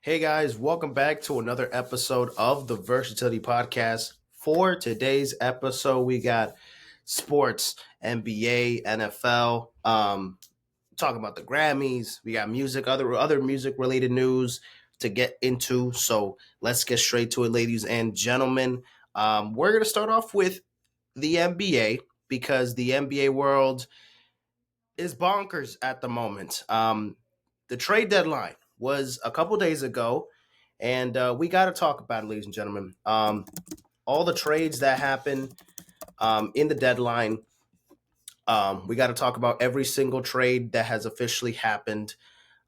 Hey guys, welcome back to another episode of the Versatility Podcast. For today's episode, we got sports, NBA, NFL, talking about the Grammys. We got music, other music related news to get into. So let's get straight to it, ladies and gentlemen. We're gonna start off with the NBA because the NBA world is bonkers at the moment. The trade deadline was a couple days ago, and we got to talk about it, ladies and gentlemen. All the trades that happened in the deadline. We got to talk about every single trade that has officially happened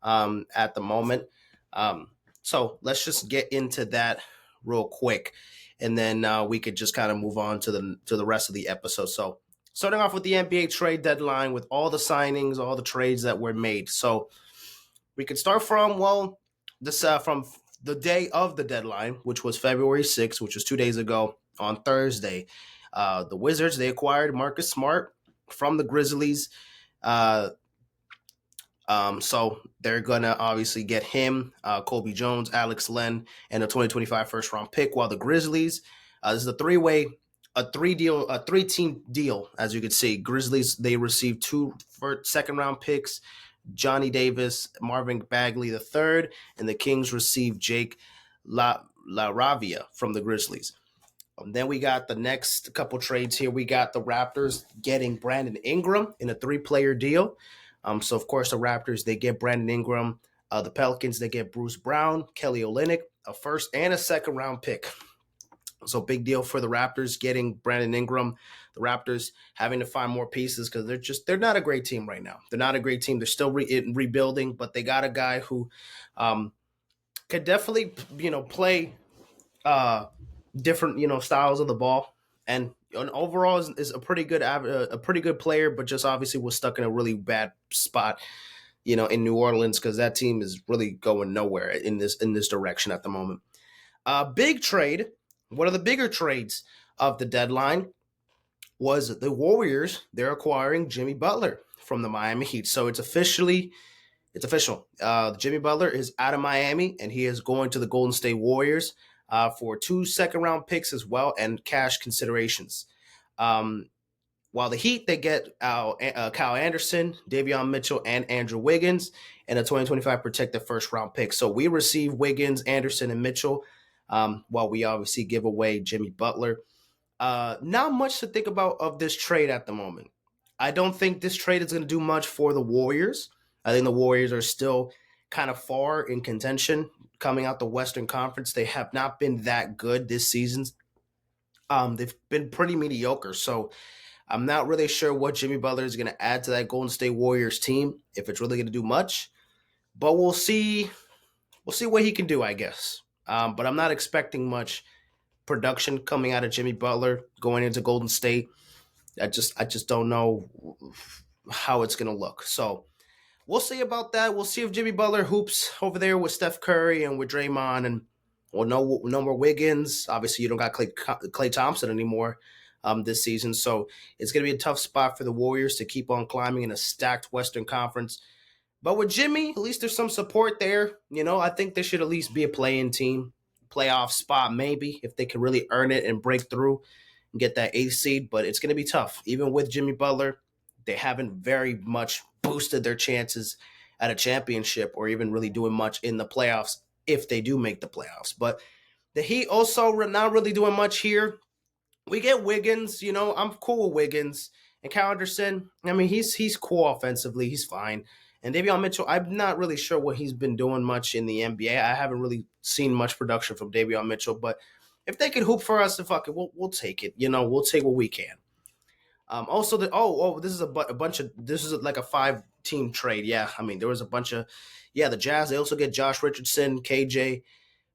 at the moment. So let's just get into that real quick, and then we could just kind of move on to the rest of the episode. So starting off with the NBA trade deadline, with all the signings, all the trades that were made. So we could start from from the day of the deadline, which was February 6th, which was 2 days ago on Thursday. The Wizards, they acquired Marcus Smart from the Grizzlies. So they're gonna obviously get him, Kobe Jones, Alex Len, and a 2025 first round pick. While the Grizzlies, this is a three team deal. As you can see, Grizzlies, they received two second round picks, Johnny Davis, Marvin Bagley III, and the Kings received Jake LaRavia from the Grizzlies. Then we got the next couple trades here. We got the Raptors getting Brandon Ingram in a 3-player deal. So, of course, the Raptors, they get Brandon Ingram. The Pelicans, they get Bruce Brown, Kelly Olynyk, a first and a second round pick. So big deal for the Raptors getting Brandon Ingram. The Raptors having to find more pieces because they're not a great team right now. They're not a great team. They're still rebuilding, but they got a guy who could definitely play different styles of the ball, and overall is a pretty good player, but just obviously was stuck in a really bad spot in New Orleans because that team is really going nowhere in this direction at the moment. Big trade. One of the bigger trades of the deadline was the Warriors. They're acquiring Jimmy Butler from the Miami Heat. So it's official. Jimmy Butler is out of Miami, and he is going to the Golden State Warriors for 2 second-round picks as well and cash considerations. While the Heat, they get Kyle Anderson, Davion Mitchell, and Andrew Wiggins, and a 2025 protected first-round pick. So we receive Wiggins, Anderson, and Mitchell, while we obviously give away Jimmy Butler. Not much to think about of this trade at the moment. I don't think this trade is going to do much for the Warriors. I think the Warriors are still kind of far in contention coming out the Western Conference. They have not been that good this season. They've been pretty mediocre. So I'm not really sure what Jimmy Butler is going to add to that Golden State Warriors team, if it's really going to do much. But we'll see. We'll see what he can do, I guess. But I'm not expecting much production coming out of Jimmy Butler going into Golden State. I just don't know how it's going to look. So we'll see about that. We'll see if Jimmy Butler hoops over there with Steph Curry and with Draymond, and no more Wiggins. Obviously, you don't got Klay Thompson anymore this season. So it's going to be a tough spot for the Warriors to keep on climbing in a stacked Western Conference. But with Jimmy, at least there's some support there. I think they should at least be a play-in team, playoff spot maybe, if they can really earn it and break through and get that 8th seed. But it's going to be tough. Even with Jimmy Butler, they haven't very much boosted their chances at a championship or even really doing much in the playoffs if they do make the playoffs. But the Heat also not really doing much here. We get Wiggins. I'm cool with Wiggins. And Kyle Anderson, I mean, he's cool offensively. He's fine. And Davion Mitchell, I'm not really sure what he's been doing much in the NBA. I haven't really seen much production from Davion Mitchell. But if they can hoop for us, fuck it, we'll take it. We'll take what we can. Also, this is a bunch of, this is like a 5-team trade. Yeah, I mean, there was a bunch of, the Jazz, they also get Josh Richardson, KJ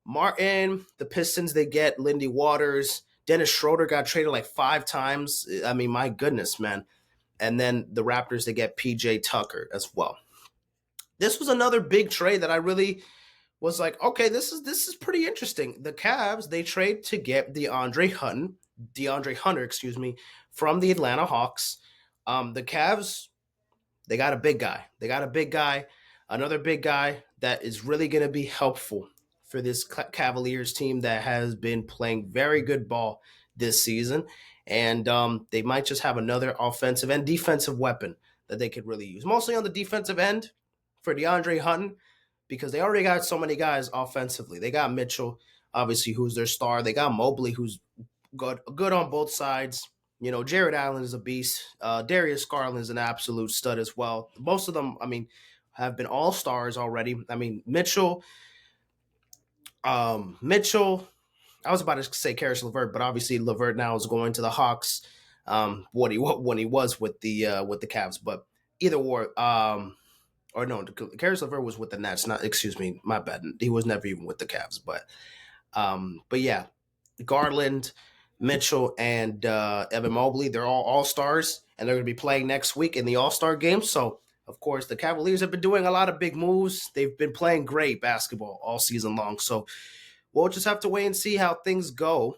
Martin. The Pistons, they get Lindy Waters. Dennis Schroeder got traded like 5 times. I mean, my goodness, man. And then the Raptors, they get PJ Tucker as well. This was another big trade that I really was like, okay, this is pretty interesting. The Cavs, they trade to get DeAndre Hunter, from the Atlanta Hawks. The Cavs, they got a big guy. Another big guy that is really going to be helpful for this Cavaliers team that has been playing very good ball this season. And they might just have another offensive and defensive weapon that they could really use. Mostly on the defensive end for DeAndre Hunter, because they already got so many guys offensively. They got Mitchell, obviously, who's their star. They got Mobley, who's good on both sides. You know, Jared Allen is a beast. Darius Garland is an absolute stud as well. Most of them, I mean, have been all stars already. I mean, Mitchell. I was about to say Karis LeVert, but obviously LeVert now is going to the Hawks. When he was with the Cavs, but either or. Or no, Karis LeVert was with the Nets. Not, excuse me, my bad. He was never even with the Cavs, but yeah, Garland, Mitchell, and Evan Mobley, they're all stars, and they're going to be playing next week in the All-Star game. So, of course, the Cavaliers have been doing a lot of big moves. They've been playing great basketball all season long. So, we'll just have to wait and see how things go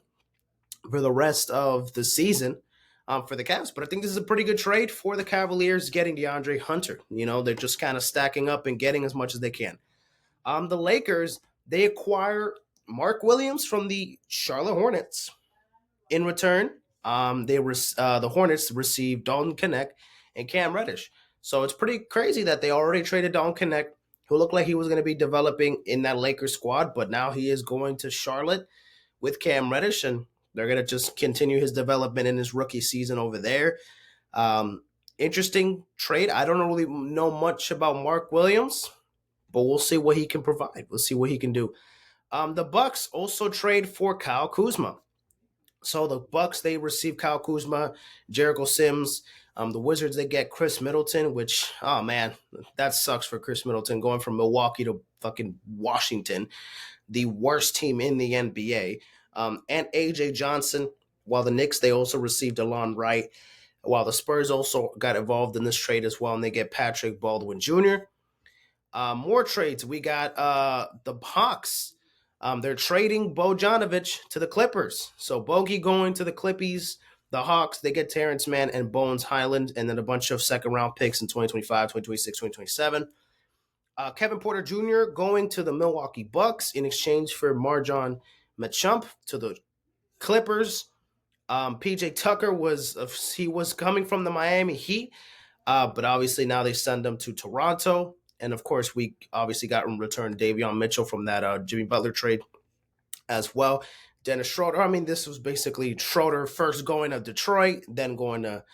for the rest of the season for the Cavs. But I think this is a pretty good trade for the Cavaliers getting DeAndre Hunter. You know, they're just kind of stacking up and getting as much as they can. The Lakers, they acquire Mark Williams from the Charlotte Hornets. In return, the Hornets received Dalton Knecht and Cam Reddish. So it's pretty crazy that they already traded Dalton Knecht, who looked like he was going to be developing in that Lakers squad, but now he is going to Charlotte with Cam Reddish, and they're going to just continue his development in his rookie season over there. Interesting trade. I don't really know much about Mark Williams, but we'll see what he can provide. We'll see what he can do. The Bucks also trade for Kyle Kuzma. So the Bucks, they receive Kyle Kuzma, Jericho Sims. The Wizards, they get Chris Middleton, which, oh man, that sucks for Chris Middleton going from Milwaukee to fucking Washington, the worst team in the NBA. And AJ Johnson. While the Knicks, they also received Delon Wright. While the Spurs also got involved in this trade as well, and they get Patrick Baldwin Jr. More trades. We got the Hawks. They're trading Bogdanovic to the Clippers. So Bogey going to the Clippies. The Hawks, they get Terrence Mann and Bones Highland, and then a bunch of second-round picks in 2025, 2026, 2027. Kevin Porter Jr. going to the Milwaukee Bucks in exchange for Marjon Machump to the Clippers. PJ Tucker was coming from the Miami Heat, but obviously now they send him to Toronto. And of course, we obviously got in return Davion Mitchell from that Jimmy Butler trade as well. Dennis Schroeder. I mean, this was basically Schroeder first going to Detroit, then going to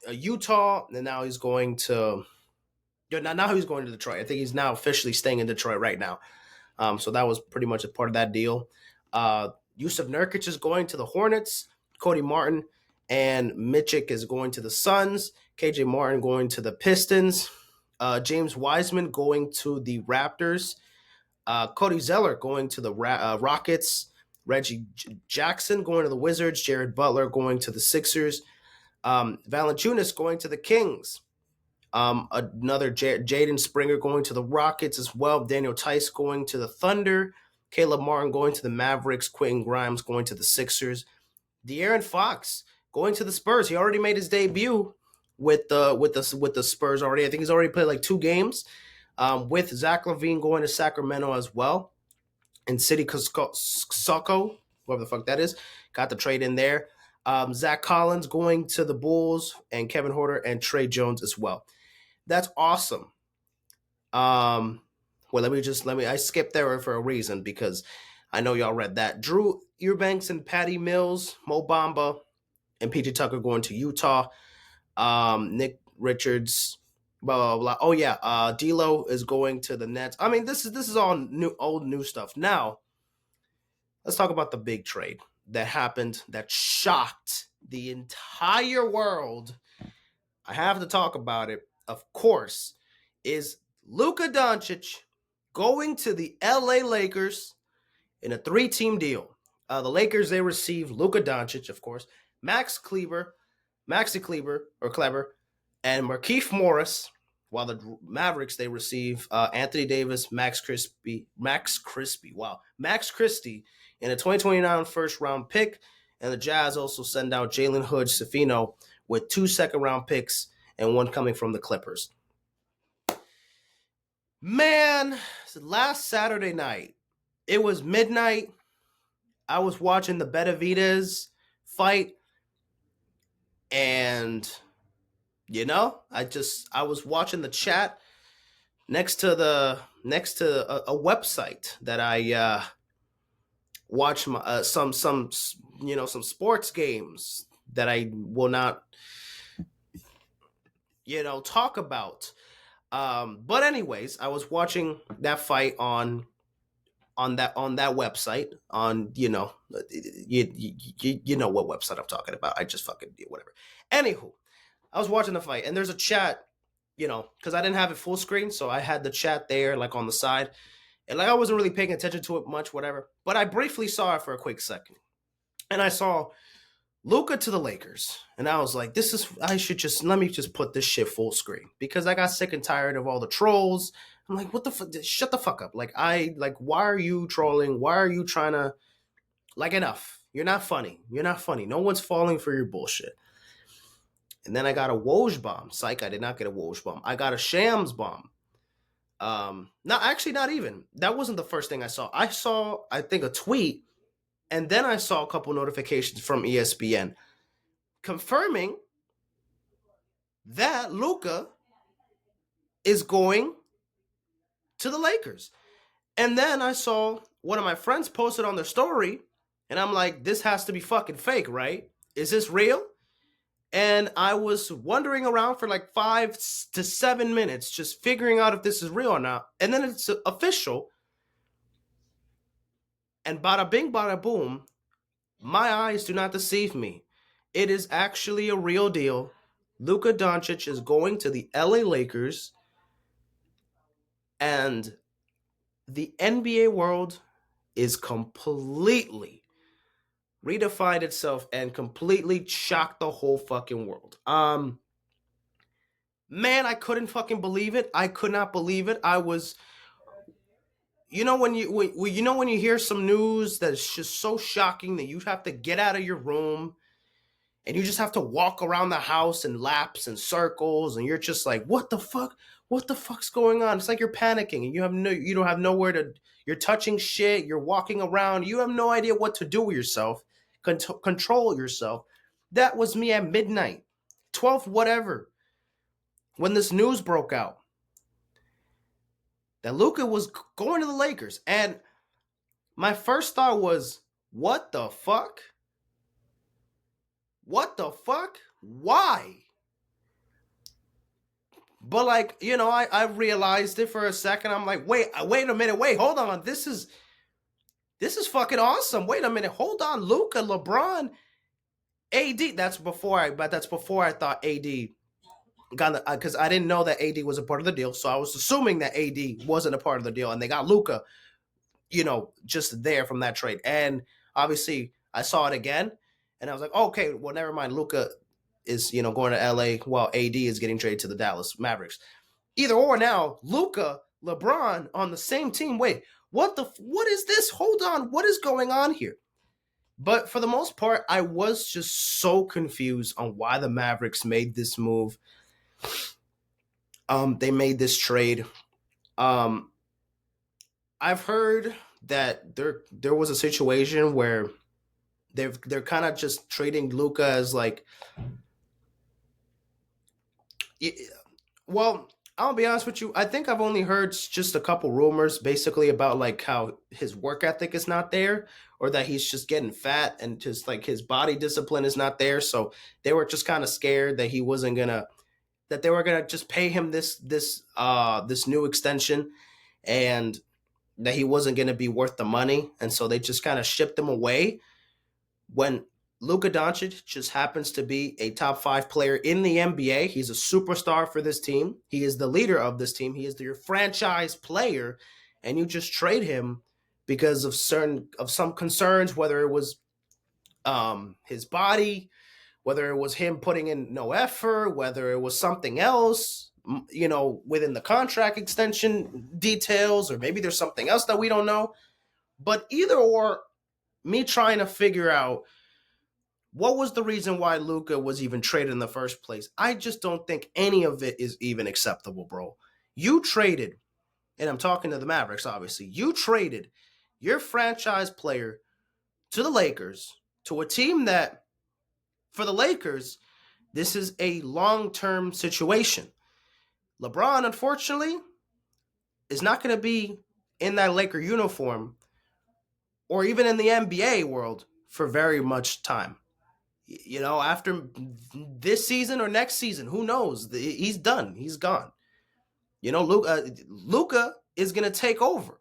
Utah, and now he's going to. Now he's going to Detroit. I think he's now officially staying in Detroit right now. So that was pretty much a part of that deal. Yusuf Nurkic is going to the Hornets. Cody Martin and Mitchell is going to the Suns. KJ Martin going to the Pistons. James Wiseman going to the Raptors. Cody Zeller going to the Rockets. Reggie Jackson going to the Wizards. Jared Butler going to the Sixers. Valanciunas going to the Kings. Another Jaden Springer going to the Rockets as well. Daniel Tice going to the Thunder. Caleb Martin going to the Mavericks. Quentin Grimes going to the Sixers. De'Aaron Fox going to the Spurs. He already made his debut with the Spurs already. I think he's already played like 2 games. With Zach LaVine going to Sacramento as well. And City Kosoko, whoever the fuck that is, got the trade in there. Zach Collins going to the Bulls, and Kevin Huerter and Trey Jones as well. That's awesome. Well, I skipped there for a reason because I know y'all read that. Drew Eubanks and Patty Mills, Mo Bamba, and PJ Tucker going to Utah. Nick Richards, blah blah blah. Oh yeah, D'Lo is going to the Nets. I mean, this is all old new stuff. Now, let's talk about the big trade that happened that shocked the entire world. I have to talk about it. Of course, is Luka Doncic going to the LA Lakers in a 3-team deal. The Lakers, they receive Luka Doncic, of course, Maxi Kleber, and Markieff Morris, while the Mavericks, they receive Anthony Davis, Max Christie in a 2029 first-round pick, and the Jazz also send out Jalen Hood-Schifino with 2 second-round picks and 1 coming from the Clippers. Man, last Saturday night, It was midnight. I was watching the Benavidez fight, and I was watching the chat next to a website that I watch some sports games that I will not talk about. But anyways, I was watching that fight on that website on you know what website I'm talking about. I just fucking whatever. Anywho, I was watching the fight and there's a chat, because I didn't have it full screen, so I had the chat there like on the side, and like I wasn't really paying attention to it much, whatever. But I briefly saw it for a quick second, and I saw Luka to the Lakers, and I was like, I should just let me just put this shit full screen because I got sick and tired of all the trolls. I'm like, what the fuck? Shut the fuck up! Why are you trolling? Why are you trying to enough? You're not funny. You're not funny. No one's falling for your bullshit. And then I got a Woj bomb. Psych, I did not get a Woj bomb. I got a Shams bomb. Not even. That wasn't the first thing I saw. I saw, I think, a tweet, and then I saw a couple notifications from ESPN confirming that Luka is going to the Lakers. And then I saw one of my friends posted on their story, and I'm like, this has to be fucking fake, right? Is this real? And I was wandering around for like 5 to 7 minutes, just figuring out if this is real or not. And then it's official. And bada bing, bada boom, my eyes do not deceive me. It is actually a real deal. Luka Doncic is going to the LA Lakers, and the NBA world is completely redefined itself and completely shocked the whole fucking world. Man, I couldn't fucking believe it. I could not believe it. I was, when you hear some news that's just so shocking that you have to get out of your room and you just have to walk around the house in laps and circles, and you're just like, what the fuck? What the fuck's going on? It's like you're panicking and you don't have nowhere to. You're touching shit. You're walking around. You have no idea what to do with yourself. Control yourself. That was me at midnight, 12th, whatever, when this news broke out that Luka was going to the Lakers, and my first thought was, what the fuck? What the fuck? Why? But I realized it for a second. I'm like, wait a minute, hold on. This is fucking awesome. Wait a minute, hold on. Luka, LeBron, AD. That's before I thought AD got, because I didn't know that AD was a part of the deal. So I was assuming that AD wasn't a part of the deal, and they got Luka, just there from that trade. And obviously I saw it again, and I was like, okay, well, never mind. Luka is, going to LA while AD is getting traded to the Dallas Mavericks. Either or now, Luka, LeBron on the same team. Wait, what is this? Hold on. What is going on here? But for the most part, I was just so confused on why the Mavericks made this move. They made this trade. I've heard that there was a situation where they're kind of just trading Luka as like, well, I'll be honest with you. I think I've only heard just a couple rumors basically about like how his work ethic is not there, or that he's just getting fat and just like his body discipline is not there. So they were just kind of scared that that they were gonna just pay him this new extension, and that he wasn't gonna be worth the money. And so they just kind of shipped him away, when Luka Doncic just happens to be a top 5 player in the NBA. He's a superstar for this team. He is the leader of this team. He is your franchise player, and you just trade him because of some concerns, whether it was his body, whether it was him putting in no effort, whether it was something else, within the contract extension details, or maybe there's something else that we don't know. But either or, me trying to figure out what was the reason why Luka was even traded in the first place, I just don't think any of it is even acceptable, bro. You traded, and I'm talking to the Mavericks, obviously. You traded your franchise player to the Lakers, to a team that, for the Lakers, this is a long-term situation. LeBron, unfortunately, is not going to be in that Laker uniform or even in the NBA world for very much time. You know, after this season or next season, who knows? He's done. He's gone. You know, Luka is going to take over.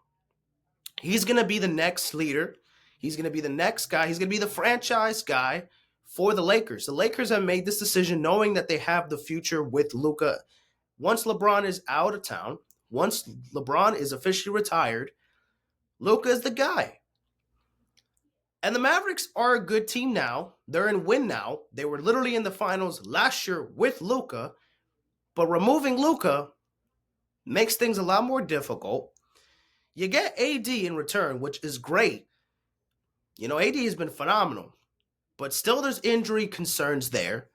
He's going to be the next leader. He's going to be the next guy. He's going to be the franchise guy for the Lakers. The Lakers have made this decision knowing that they have the future with Luka. Once LeBron is out of town, once LeBron is officially retired, Luka is the guy. And the Mavericks are a good team now. They're in win now. They were literally in the finals last year with Luka. But removing Luka makes things a lot more difficult. You get AD in return, which is great. You know, AD has been phenomenal. But still there's injury concerns there.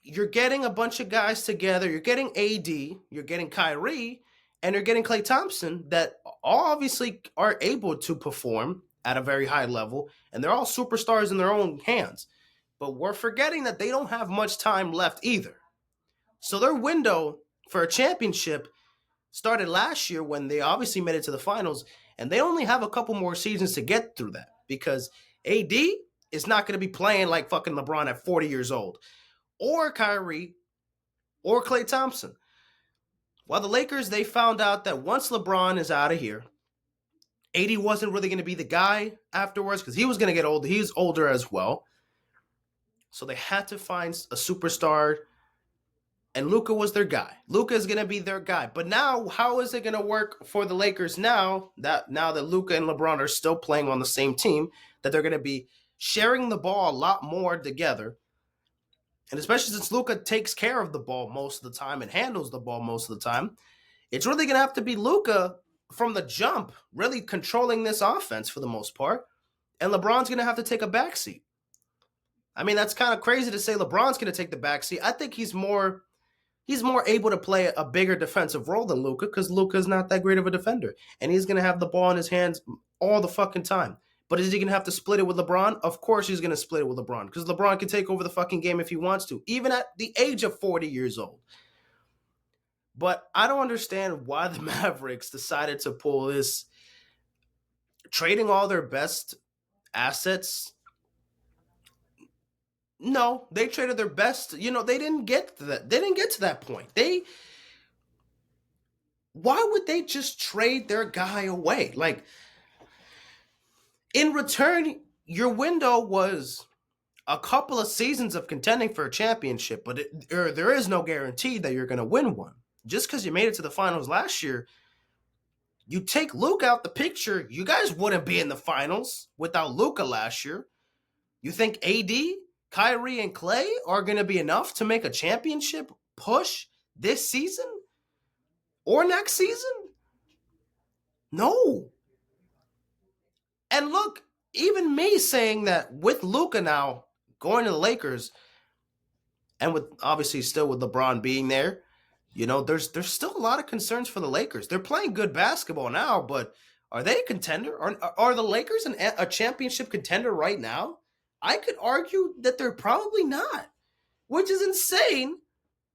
You're getting a bunch of guys together. You're getting AD. You're getting Kyrie. And you're getting Klay Thompson that all obviously are able to perform at a very high level. And they're all superstars in their own hands. But we're forgetting that they don't have much time left either. So their window for a championship started last year when they obviously made it to the finals. And they only have a couple more seasons to get through that. Because AD is not going to be playing like fucking LeBron at 40 years old. Or Kyrie. Or Klay Thompson. While the Lakers, they found out that once LeBron is out of here, AD wasn't really going to be the guy afterwards because he was going to get old. He's older as well. So they had to find a superstar, and Luka was their guy. Luka is going to be their guy. But now, how is it going to work for the Lakers now that Luka and LeBron are still playing on the same team, that they're going to be sharing the ball a lot more together? And especially since Luka takes care of the ball most of the time and handles the ball most of the time, it's really going to have to be Luka from the jump, really controlling this offense for the most part. And LeBron's going to have to take a backseat. I mean, that's kind of crazy to say LeBron's going to take the backseat. I think he's more able to play a bigger defensive role than Luka because Luka's not that great of a defender. And he's going to have the ball in his hands all the fucking time. But is he going to have to split it with LeBron? Of course he's going to split it with LeBron because LeBron can take over the fucking game if he wants to, even at the age of 40 years old. But I don't understand why the Mavericks decided to pull this, trading all their best assets. No, they traded their best. You know, they didn't get to that. They didn't get to that point. Why would they just trade their guy away? Like, in return, your window was a couple of seasons of contending for a championship, but there is no guarantee that you're going to win one. Just because you made it to the finals last year, you take Luka out the picture, you guys wouldn't be in the finals without Luka last year. You think AD, Kyrie, and Klay are going to be enough to make a championship push this season or next season? No. And look, even me saying that with Luka now going to the Lakers, and with obviously still with LeBron being there, you know, there's still a lot of concerns for the Lakers. They're playing good basketball now, but are they a contender? Are the Lakers a championship contender right now? I could argue that they're probably not, which is insane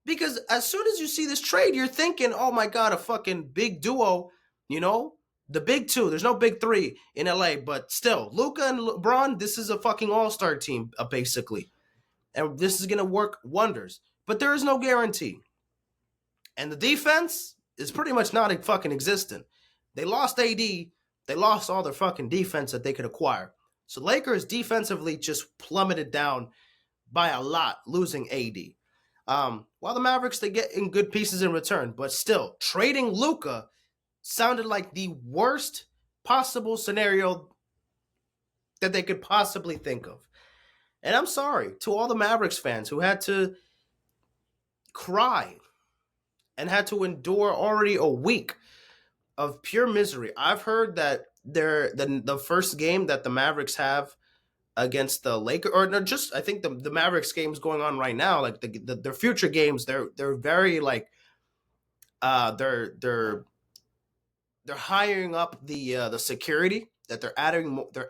because as soon as you see this trade, you're thinking, oh my God, a fucking big duo, you know? The big two. There's no big three in LA, but still, Luka and LeBron, this is a fucking all-star team, basically. And this is going to work wonders. But there is no guarantee. And the defense is pretty much not fucking existent. They lost AD. They lost all their fucking defense that they could acquire. So Lakers defensively just plummeted down by a lot, losing AD. While the Mavericks, they get in good pieces in return. But still, trading Luka sounded like the worst possible scenario that they could possibly think of. And I'm sorry to all the Mavericks fans who had to cry and had to endure already a week of pure misery. I've heard that the first game that the Mavericks have against the Lakers, or no, just I think the Mavericks games going on right now, like their future games, they're very like they're they're hiring up the security, that they're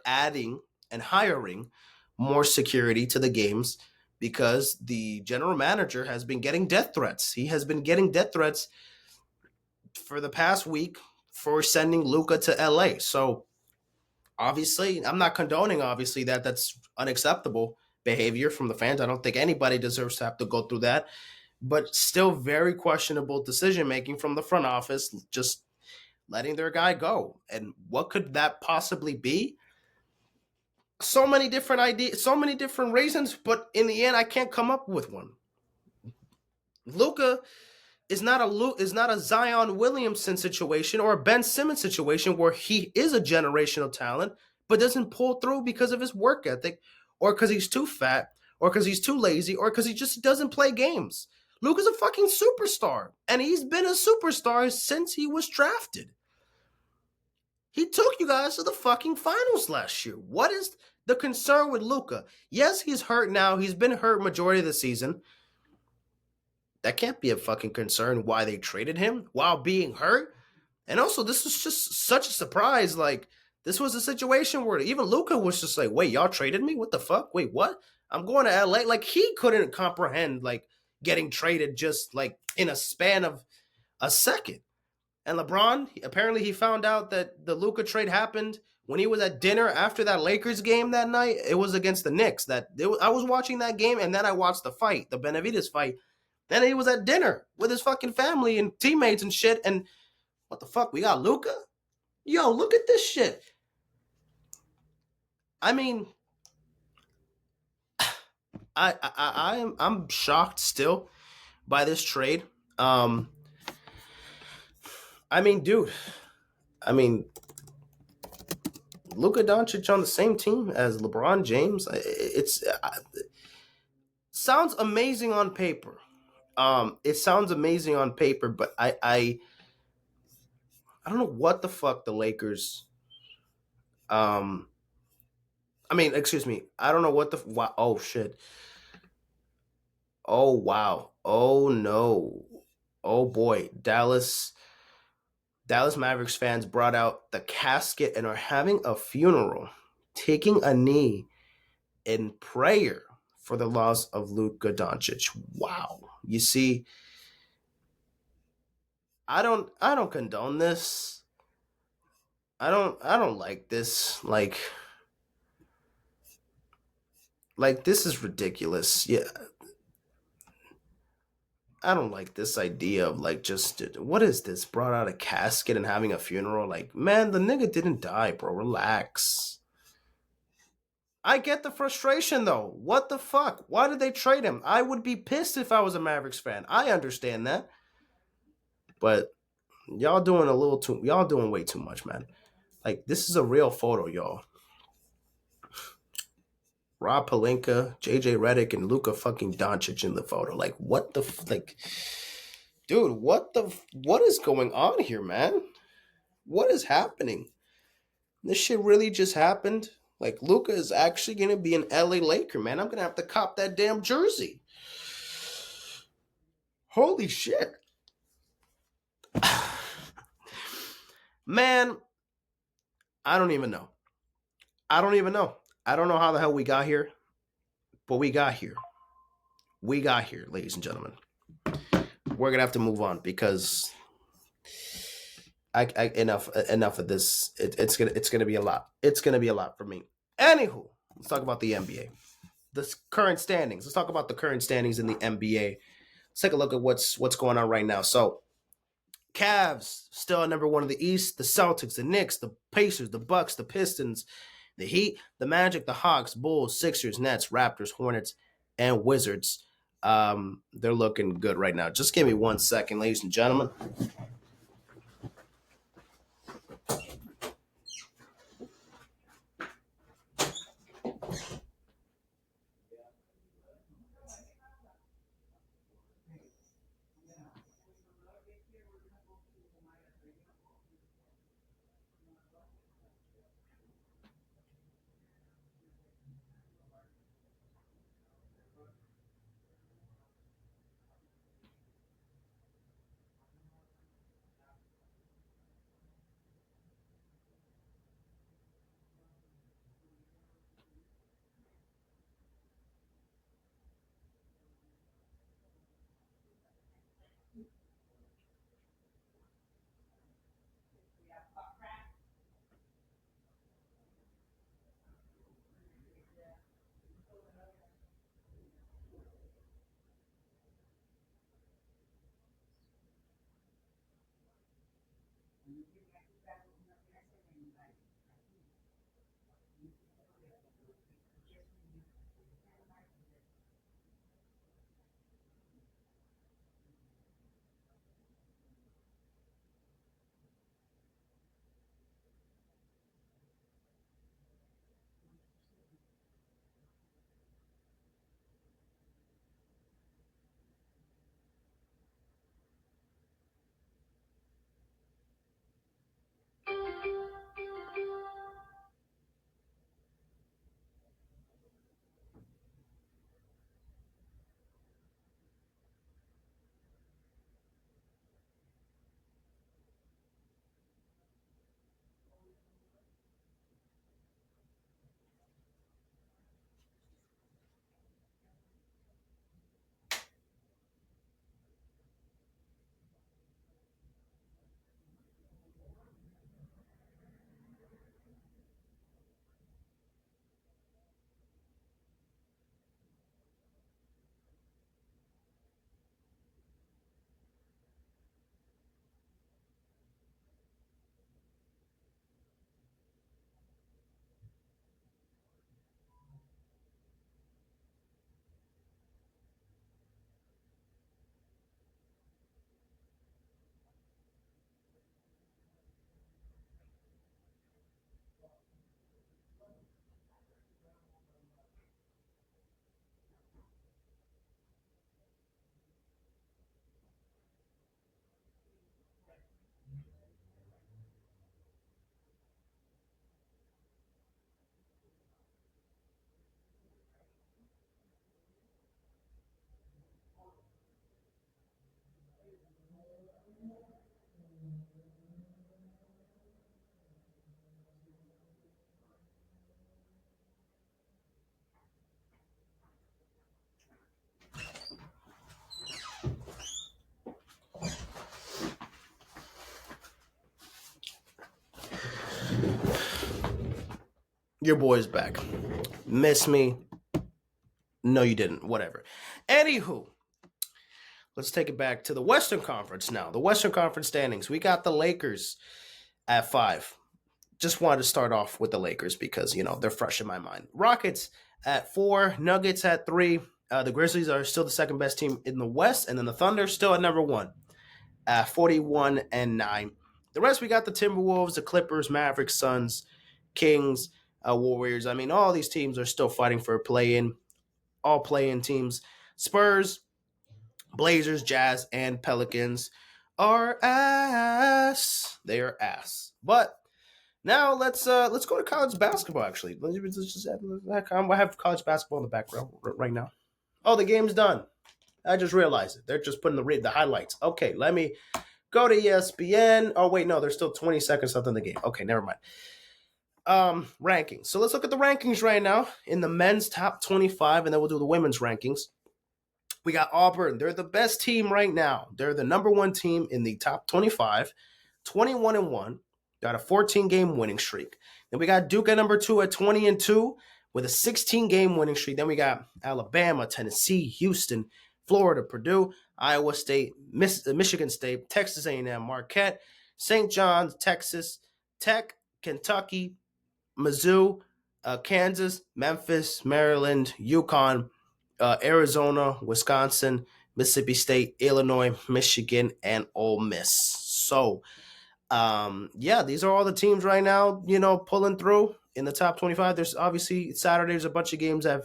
adding and hiring more security to the games because the general manager has been getting death threats. He has been getting death threats for the past week for sending Luka to LA. So obviously, I'm not condoning obviously that's unacceptable behavior from the fans. I don't think anybody deserves to have to go through that, but still very questionable decision making from the front office, just letting their guy go. And what could that possibly be? So many different ideas, so many different reasons, but in the end, I can't come up with one. Luca is not a Zion Williamson situation or a Ben Simmons situation where he is a generational talent but doesn't pull through because of his work ethic, or because he's too fat, or because he's too lazy, or because he just doesn't play games. Luka's a fucking superstar, and he's been a superstar since he was drafted. He took you guys to the fucking finals last year. What is the concern with Luka? Yes, he's hurt now. He's been hurt majority of the season. That can't be a fucking concern why they traded him while being hurt. And also, this was just such a surprise. Like, this was a situation where even Luka was just like, wait, y'all traded me? What the fuck? Wait, what? I'm going to LA. Like, he couldn't comprehend, like, getting traded just, like, in a span of a second. And LeBron, apparently he found out that the Luka trade happened when he was at dinner after that Lakers game that night. It was against the Knicks. I was watching that game, and then I watched the fight, the Benavides fight. Then he was at dinner with his fucking family and teammates and shit. And what the fuck? We got Luka? Yo, look at this shit. I mean, I'm shocked still by this trade. Um, I mean, dude. I mean, Luka Doncic on the same team as LeBron James. It's sounds amazing on paper. It sounds amazing on paper, but I don't know what the fuck the Lakers. Um, I mean, excuse me. I don't know what the. Wow, oh shit. Oh wow. Oh no. Oh boy. Dallas Mavericks fans brought out the casket and are having a funeral, taking a knee in prayer for the loss of Luka Doncic. Wow. You see, I don't condone this. I don't like this. Like this is ridiculous. Yeah, I don't like this idea of like just what is this? Brought out a casket and having a funeral. Like, man, the nigga didn't die, bro. Relax. I get the frustration though. What the fuck? Why did they trade him? I would be pissed if I was a Mavericks fan. I understand that. But y'all doing way too much, man. Like this is a real photo, y'all. Rob Palinka, JJ Redick, and Luka fucking Doncic in the photo. Like what the like, dude? What is going on here, man? What is happening? This shit really just happened. Like Luka is actually gonna be an LA Laker, man. I'm gonna have to cop that damn jersey. Holy shit. Man, I don't even know. I don't even know. I don't know how the hell we got here, but we got here. We got here, ladies and gentlemen. We're gonna have to move on because enough of this. It's gonna be a lot. It's gonna be a lot for me. Anywho, let's talk about the NBA. The current standings. Let's talk about the current standings in the NBA. Let's take a look at what's going on right now. So, Cavs still at number one in the East. The Celtics, the Knicks, the Pacers, the Bucks, the Pistons, the Heat, the Magic, the Hawks, Bulls, Sixers, Nets, Raptors, Hornets, and Wizards. They're looking good right now. Just give me 1 second, ladies and gentlemen. Your boy's back. Miss me? No, you didn't. Whatever. Anywho, let's take it back to the Western Conference now. The Western Conference standings. We got the Lakers at 5. Just wanted to start off with the Lakers because, they're fresh in my mind. Rockets at 4. Nuggets at 3. The Grizzlies are still the second best team in the West. And then the Thunder still at number 1 at 41-9. The rest, we got the Timberwolves, the Clippers, Mavericks, Suns, Kings, Warriors. I mean, all these teams are still fighting for a play-in. All play-in teams. Spurs, Blazers, Jazz, and Pelicans are ass. They are ass. But now let's go to college basketball. Actually, I have college basketball in the background right now. Oh, the game's done. I just realized it. They're just putting the highlights. Okay, let me go to ESPN. Oh wait, no, there's still 20 seconds left in the game. Okay, never mind. Rankings. So let's look at the rankings right now in the men's top 25, and then we'll do the women's rankings. We got Auburn. They're the best team right now. They're the number 1 team in the top 25, 21-1. Got a 14-game winning streak. Then we got Duke at number 2 at 20-2 with a 16-game winning streak. Then we got Alabama, Tennessee, Houston, Florida, Purdue, Iowa State, Michigan State, Texas A&M, Marquette, St. John's, Texas Tech, Kentucky, Mizzou, Kansas, Memphis, Maryland, UConn, Arizona, Wisconsin, Mississippi State, Illinois, Michigan, and Ole Miss. So, these are all the teams right now, pulling through in the top 25. There's obviously Saturday, there's a bunch of games that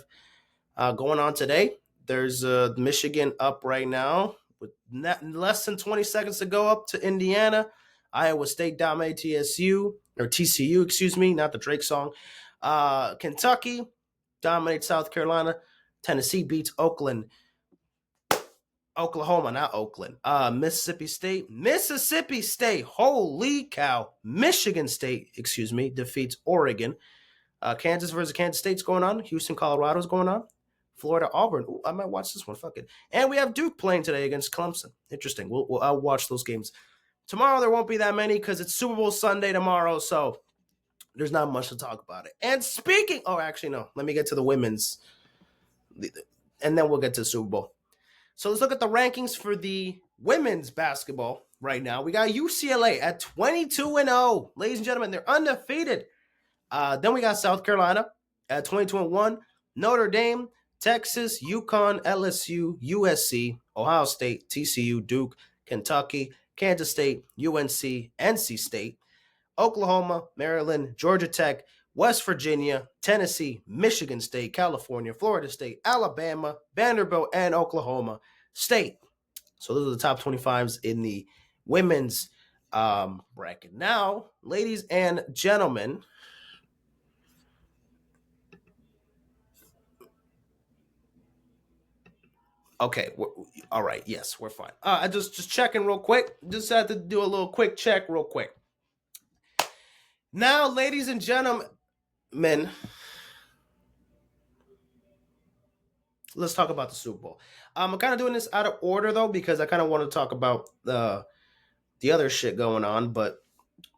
have going on today. There's Michigan up right now with less than 20 seconds to go up to Indiana. Iowa State dominated TCU, excuse me, not the Drake song. Kentucky dominates South Carolina. Tennessee beats Oklahoma, not Oakland. Mississippi State, holy cow. Michigan State, defeats Oregon. Kansas versus Kansas State's going on. Houston, Colorado's going on. Florida, Auburn. Ooh, I might watch this one. Fuck it. And we have Duke playing today against Clemson. Interesting. I'll watch those games. Tomorrow there won't be that many because it's Super Bowl Sunday tomorrow, so there's not much to talk about it. And let me get to the women's, and then we'll get to the Super Bowl. So let's look at the rankings for the women's basketball right now. We got UCLA at 22-0. Ladies and gentlemen, they're undefeated. Then we got South Carolina at 22-1. Notre Dame, Texas, UConn, LSU, USC, Ohio State, TCU, Duke, Kentucky, Kansas State, UNC, NC State, Oklahoma, Maryland, Georgia Tech, West Virginia, Tennessee, Michigan State, California, Florida State, Alabama, Vanderbilt, and Oklahoma State. So those are the top 25s in the women's bracket. Now, ladies and gentlemen, okay, all right, yes, we're fine. I just checking real quick. Just had to do a little quick check real quick. Now, ladies and gentlemen, let's talk about the Super Bowl. I'm kind of doing this out of order, though, because I kind of want to talk about the other shit going on, but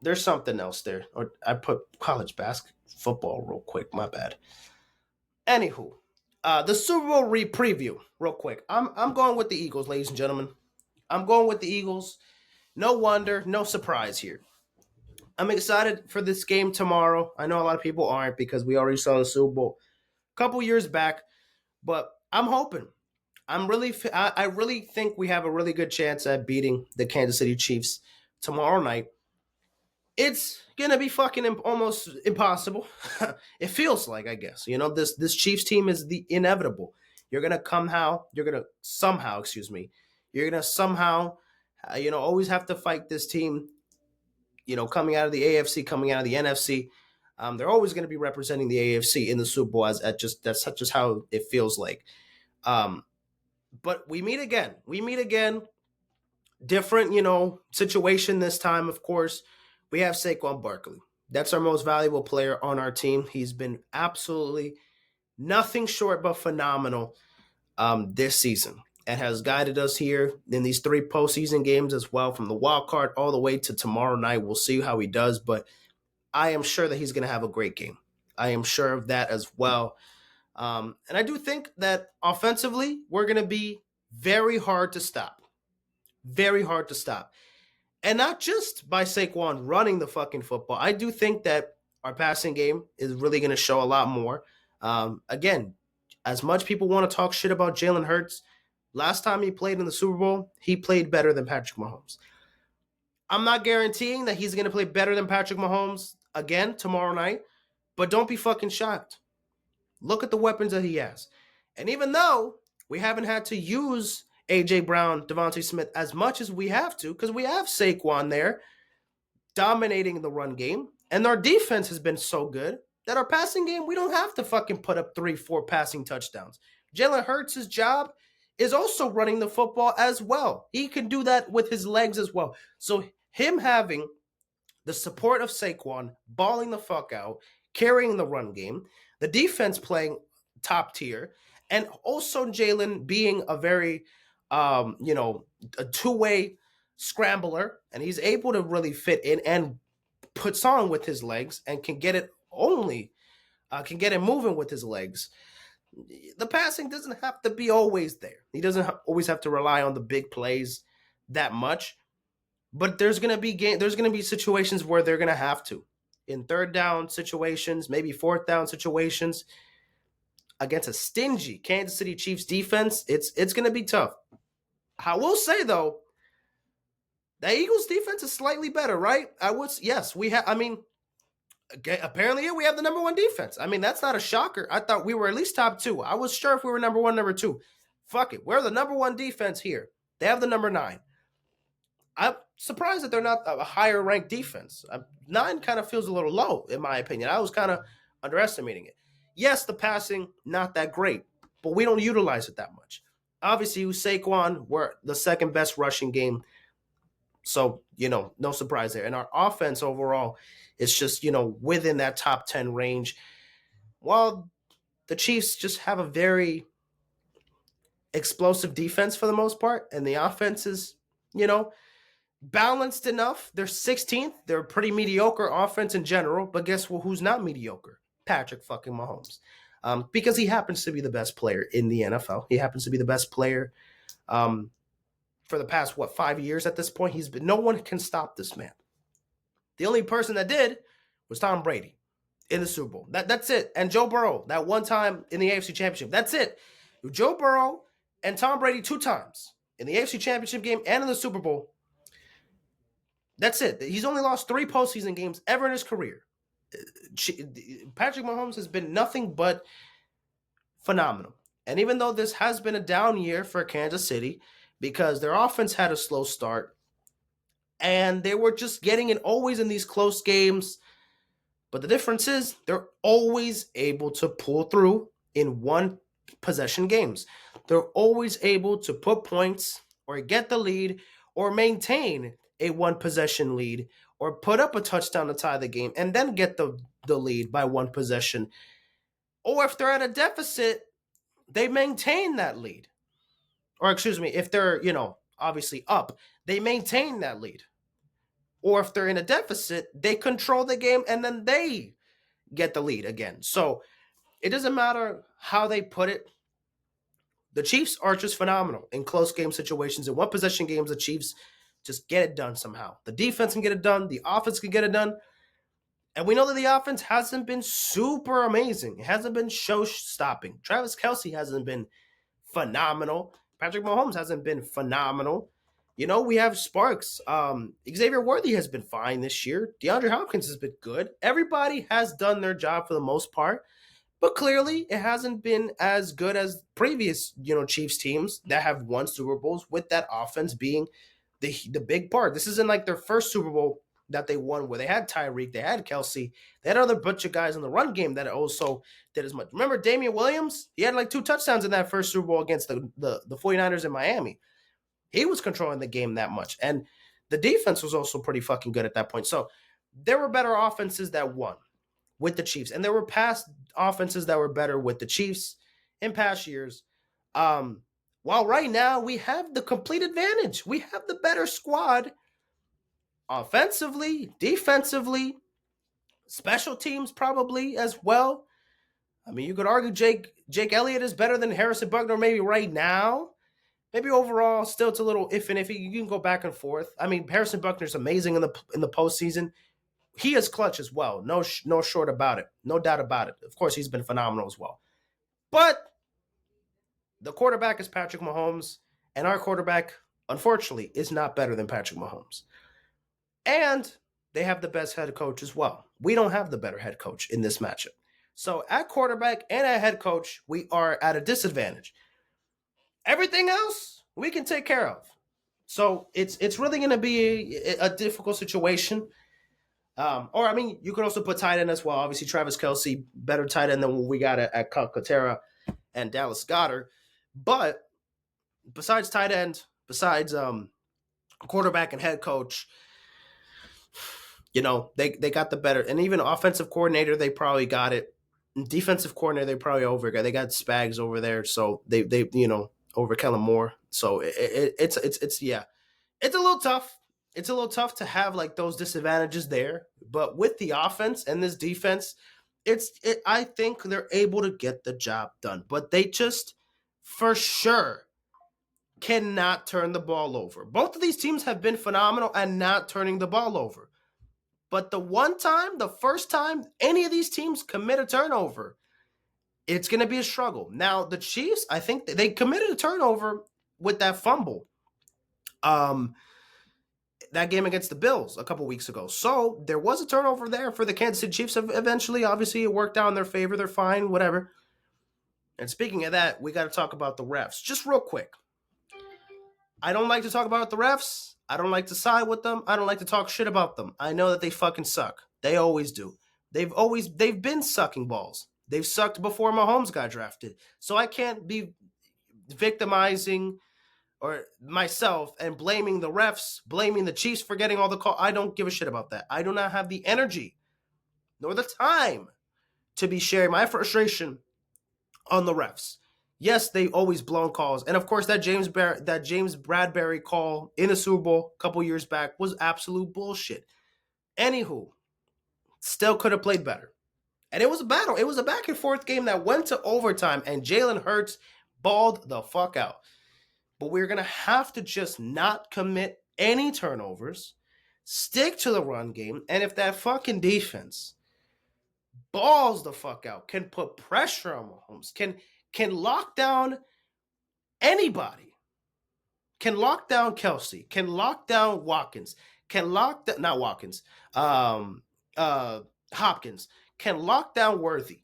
there's something else there. Or I put college football real quick. My bad. Anywho, the Super Bowl preview real quick. I'm going with the Eagles, ladies and gentlemen. I'm going with the Eagles. No wonder, no surprise here. I'm excited for this game tomorrow. I know a lot of people aren't because we already saw the Super Bowl a couple years back, but I'm hoping. I really think we have a really good chance at beating the Kansas City Chiefs tomorrow night. It's gonna be fucking almost impossible. It feels like, I guess. This Chiefs team is the inevitable. You're gonna somehow, always have to fight this team. Coming out of the AFC, coming out of the NFC. They're always going to be representing the AFC in the Super Bowl. That's just how it feels like. But we meet again. Different, situation this time, of course. We have Saquon Barkley. That's our most valuable player on our team. He's been absolutely nothing short but phenomenal this season and has guided us here in these 3 postseason games as well, from the wild card all the way to tomorrow night. We'll see how he does, but I am sure that he's going to have a great game. I am sure of that as well. And I do think that offensively, we're going to be very hard to stop. Very hard to stop. And not just by Saquon running the fucking football. I do think that our passing game is really going to show a lot more. Again, as much people want to talk shit about Jalen Hurts, last time he played in the Super Bowl, he played better than Patrick Mahomes. I'm not guaranteeing that he's going to play better than Patrick Mahomes again tomorrow night, but don't be fucking shocked. Look at the weapons that he has. And even though we haven't had to use A.J. Brown, Devontae Smith as much as we have to, because we have Saquon there dominating the run game, and our defense has been so good that our passing game, we don't have to fucking put up 3-4 passing touchdowns. Jalen Hurts' job is also running the football as well. He can do that with his legs as well. So him having the support of Saquon, balling the fuck out, carrying the run game, the defense playing top tier, and also Jalen being a very, a two-way scrambler, and he's able to really fit in and puts on with his legs and can get it moving with his legs. The passing doesn't have to be always there. He doesn't always have to rely on the big plays that much. But there's gonna be situations where they're gonna have to, in third down situations, maybe fourth down situations, against a stingy Kansas City Chiefs defense. It's gonna be tough. I will say though, the Eagles defense is slightly better, right? We have. I mean, apparently we have the number one defense. I mean, that's not a shocker. I thought we were at least top two. I was sure if we were number one, number two. Fuck it, we're the number one defense here. They have the number 9. I'm surprised that they're not a higher ranked defense. 9 kind of feels a little low, in my opinion. I was kind of underestimating it. Yes, the passing, not that great, but we don't utilize it that much. Obviously, with Saquon, we're the second best rushing game. So, no surprise there. And our offense overall is just, within that top 10 range. While the Chiefs just have a very explosive defense for the most part, and the offense is, balanced enough. They're 16th. They're a pretty mediocre offense in general. But guess who's not mediocre? Patrick fucking Mahomes. Because he happens to be the best player in the NFL. He happens to be the best player for the past, 5 years at this point. No one can stop this man. The only person that did was Tom Brady in the Super Bowl. That's it. And Joe Burrow, that one time in the AFC Championship. That's it. Joe Burrow and Tom Brady 2 times in the AFC Championship game and in the Super Bowl. That's it. He's only lost 3 postseason games ever in his career. Patrick Mahomes has been nothing but phenomenal. And even though this has been a down year for Kansas City because their offense had a slow start and they were just getting it always in these close games, but the difference is they're always able to pull through in one possession games. They're always able to put points or get the lead or maintain a one possession lead or put up a touchdown to tie the game and then get the lead by one possession. Or if they're at a deficit, they maintain that lead. Or excuse me, if they're, obviously up, they maintain that lead. Or if they're in a deficit, they control the game and then they get the lead again. So it doesn't matter how they put it. The Chiefs are just phenomenal in close game situations. In one possession games, the Chiefs just get it done somehow. The defense can get it done. The offense can get it done. And we know that the offense hasn't been super amazing. It hasn't been show-stopping. Travis Kelce hasn't been phenomenal. Patrick Mahomes hasn't been phenomenal. We have sparks. Xavier Worthy has been fine this year. DeAndre Hopkins has been good. Everybody has done their job for the most part. But clearly, it hasn't been as good as previous, Chiefs teams that have won Super Bowls with that offense being the big part. This isn't like their first Super Bowl that they won where they had Tyreek, they had Kelce, they had other bunch of guys in the run game that also did as much. Remember Damian Williams? He had like 2 touchdowns in that first Super Bowl against the 49ers in Miami. He was controlling the game that much. And the defense was also pretty fucking good at that point. So there were better offenses that won with the Chiefs. And there were past offenses that were better with the Chiefs in past years. While right now we have the complete advantage. We have the better squad offensively, defensively. Special teams probably as well. I mean, you could argue Jake Elliott is better than Harrison Buckner maybe right now. Maybe overall, still it's a little iffy. You can go back and forth. I mean, Harrison Buckner's amazing in the postseason. He is clutch as well. No short about it. No doubt about it. Of course, he's been phenomenal as well. But the quarterback is Patrick Mahomes, and our quarterback, unfortunately, is not better than Patrick Mahomes. And they have the best head coach as well. We don't have the better head coach in this matchup. So at quarterback and at head coach, we are at a disadvantage. Everything else we can take care of. So it's really going to be a difficult situation. Or I mean, you could also put tight end as well. Obviously, Travis Kelce, better tight end than what we got at Calcaterra and Dallas Goedert. But besides tight end, besides quarterback and head coach, you know, they got the better, and even offensive coordinator, they probably got it. Defensive coordinator, they probably they got Spags over there, so they you know, over Kellen Moore. So it's yeah, it's a little tough. It's a little tough to have like those disadvantages there, but with the offense and this defense, I think they're able to get the job done. But they just for sure cannot turn the ball over. Both of these teams have been phenomenal at not turning the ball over. But the first time any of these teams commit a turnover, it's going to be a struggle. Now, the Chiefs, I think they committed a turnover with that fumble. That game against the Bills a couple weeks ago. So there was a turnover there for the Kansas City Chiefs. Eventually, obviously, it worked out in their favor. They're fine, whatever. And speaking of that, we got to talk about the refs. Just real quick. I don't like to talk about the refs. I don't like to side with them. I don't like to talk shit about them. I know that they fucking suck. They always do. They've been sucking balls. They've sucked before Mahomes got drafted. So I can't be victimizing or myself and blaming the refs, blaming the Chiefs for getting all the calls. I don't give a shit about that. I do not have the energy nor the time to be sharing my frustration on the refs. Yes, they always blown calls. And of course, that James Bradbury call in a Super Bowl a couple years back was absolute bullshit. Anywho, still could have played better. And it was a battle. It was a back and forth game that went to overtime, and Jalen Hurts balled the fuck out. But we're going to have to just not commit any turnovers, stick to the run game, and if that fucking defense balls the fuck out, can put pressure on Mahomes, can lock down anybody, can lock down Kelce, can lock down Watkins, can lock down, not Watkins, Hopkins, can lock down Worthy,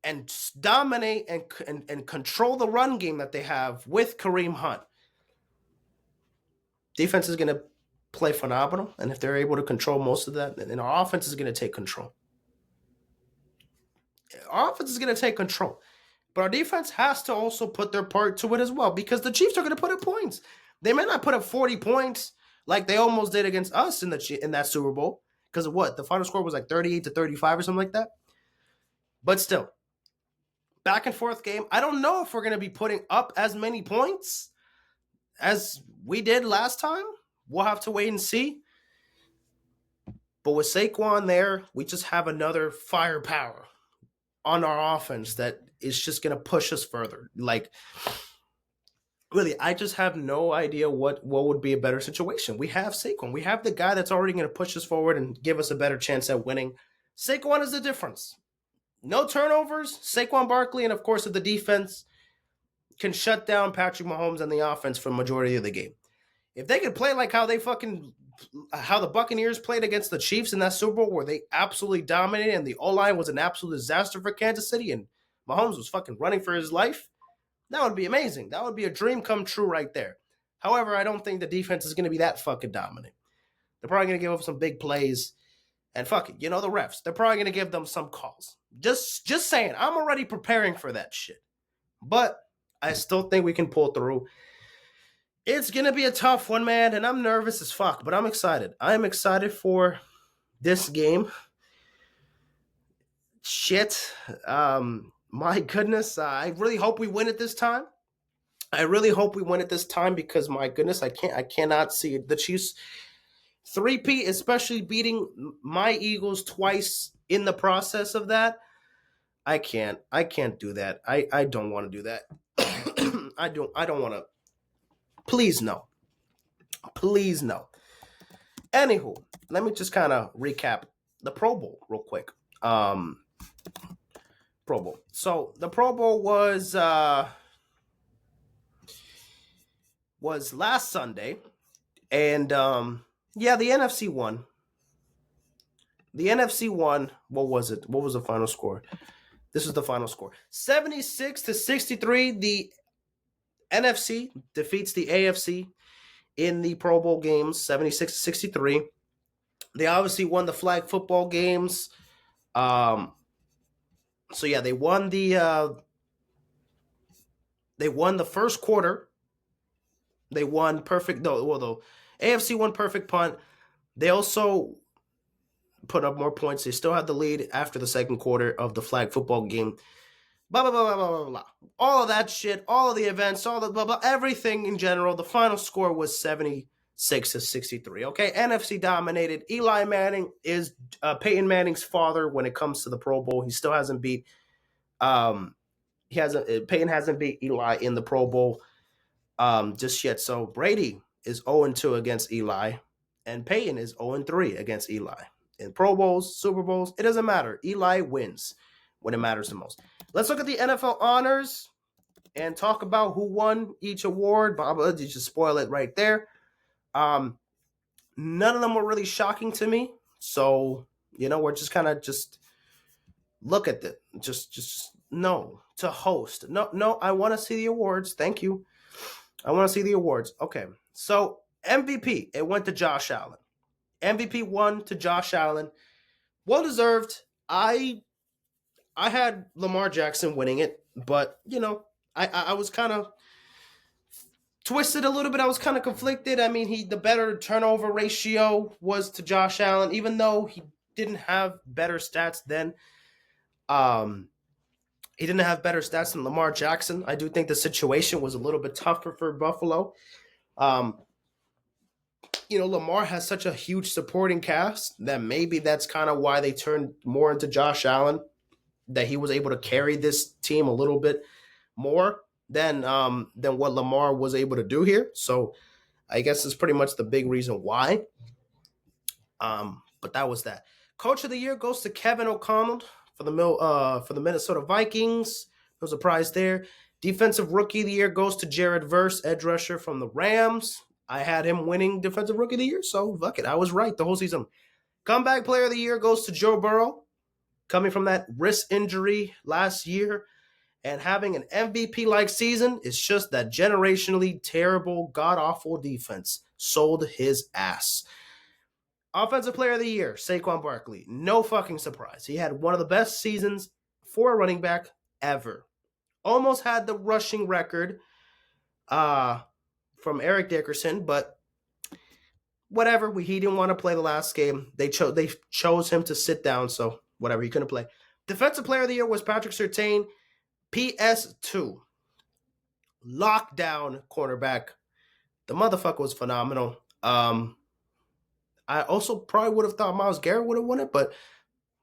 and dominate and control the run game that they have with Kareem Hunt. Defense is going to play phenomenal, and if they're able to control most of that, then our offense is going to take control. Our offense is going to take control. But our defense has to also put their part to it as well, because the Chiefs are going to put up points. They may not put up 40 points like they almost did against us in that Super Bowl, because of what? The final score was like 38-35 or something like that. But still, back and forth game. I don't know if we're going to be putting up as many points as we did last time. We'll have to wait and see. But with Saquon there, we just have another firepower on our offense that is just going to push us further. Like, really, I just have no idea what would be a better situation. We have Saquon. We have the guy that's already going to push us forward and give us a better chance at winning. Saquon is the difference. No turnovers. Saquon Barkley, and of course, the defense can shut down Patrick Mahomes and the offense for the majority of the game. If they could play like how the Buccaneers played against the Chiefs in that Super Bowl, where they absolutely dominated and the O-line was an absolute disaster for Kansas City and Mahomes was fucking running for his life, that would be amazing. That would be a dream come true right there. However, I don't think the defense is going to be that fucking dominant. They're probably going to give up some big plays. And fuck it, you know, the refs, they're probably going to give them some calls. Just saying, I'm already preparing for that shit. But I still think we can pull through. It's going to be a tough one, man, and I'm nervous as fuck, but I'm excited. I'm excited for this game. Shit. My goodness, I really hope we win it this time. I really hope we win it this time because, my goodness, I cannot see it. The Chiefs, 3P, especially beating my Eagles twice in the process of that. I can't do that. I don't want to do that. I don't want to. Please no. Please no. Anywho, let me just kind of recap the Pro Bowl real quick. Pro Bowl. So the Pro Bowl was last Sunday, and yeah, the NFC won. The NFC won. What was it? What was the final score? This is the final score. 76-63. The NFC defeats the AFC in the Pro Bowl games, 76-63. They obviously won the flag football games. So yeah, they won the first quarter. They won perfect. The AFC won perfect punt. They also put up more points. They still had the lead after the second quarter of the flag football game. Blah, blah, blah, blah, blah, blah, blah. All of that shit, all of the events, all the blah, blah, everything in general. The final score was 76-63. Okay, NFC dominated. Eli Manning is Peyton Manning's father when it comes to the Pro Bowl. He still hasn't beat. Peyton hasn't beat Eli in the Pro Bowl just yet. So Brady is 0-2 against Eli, and Peyton is 0-3 against Eli. In Pro Bowls, Super Bowls, it doesn't matter. Eli wins when it matters the most. Let's look at the NFL honors and talk about who won each award. Bob, you just spoil it right there. None of them were really shocking to me. So, we're just kind of just look at it. Just no to host. No, I want to see the awards. Thank you. I want to see the awards. Okay. So MVP, it went to Josh Allen. MVP won to Josh Allen. Well deserved. I had Lamar Jackson winning it, but I was kind of twisted a little bit. I was kind of conflicted. I mean, the better turnover ratio was to Josh Allen, even though he didn't have better stats then. He didn't have better stats than Lamar Jackson. I do think the situation was a little bit tougher for Buffalo. Lamar has such a huge supporting cast that maybe that's kind of why they turned more into Josh Allen, that he was able to carry this team a little bit more than what Lamar was able to do here. So I guess it's pretty much the big reason why. But that was that. Coach of the Year goes to Kevin O'Connell for the Minnesota Vikings. No surprise there. Defensive Rookie of the Year goes to Jared Verse, edge rusher from the Rams. I had him winning Defensive Rookie of the Year, so fuck it. I was right the whole season. Comeback Player of the Year goes to Joe Burrow, coming from that wrist injury last year and having an MVP-like season. It's just that generationally terrible, god-awful defense sold his ass. Offensive Player of the Year, Saquon Barkley. No fucking surprise. He had one of the best seasons for a running back ever. Almost had the rushing record from Eric Dickerson, but whatever. He didn't want to play the last game. They chose him to sit down, so whatever. He couldn't play. Defensive Player of the Year was Patrick Surtain, PS2. Lockdown cornerback. The motherfucker was phenomenal. I also probably would have thought Myles Garrett would have won it, but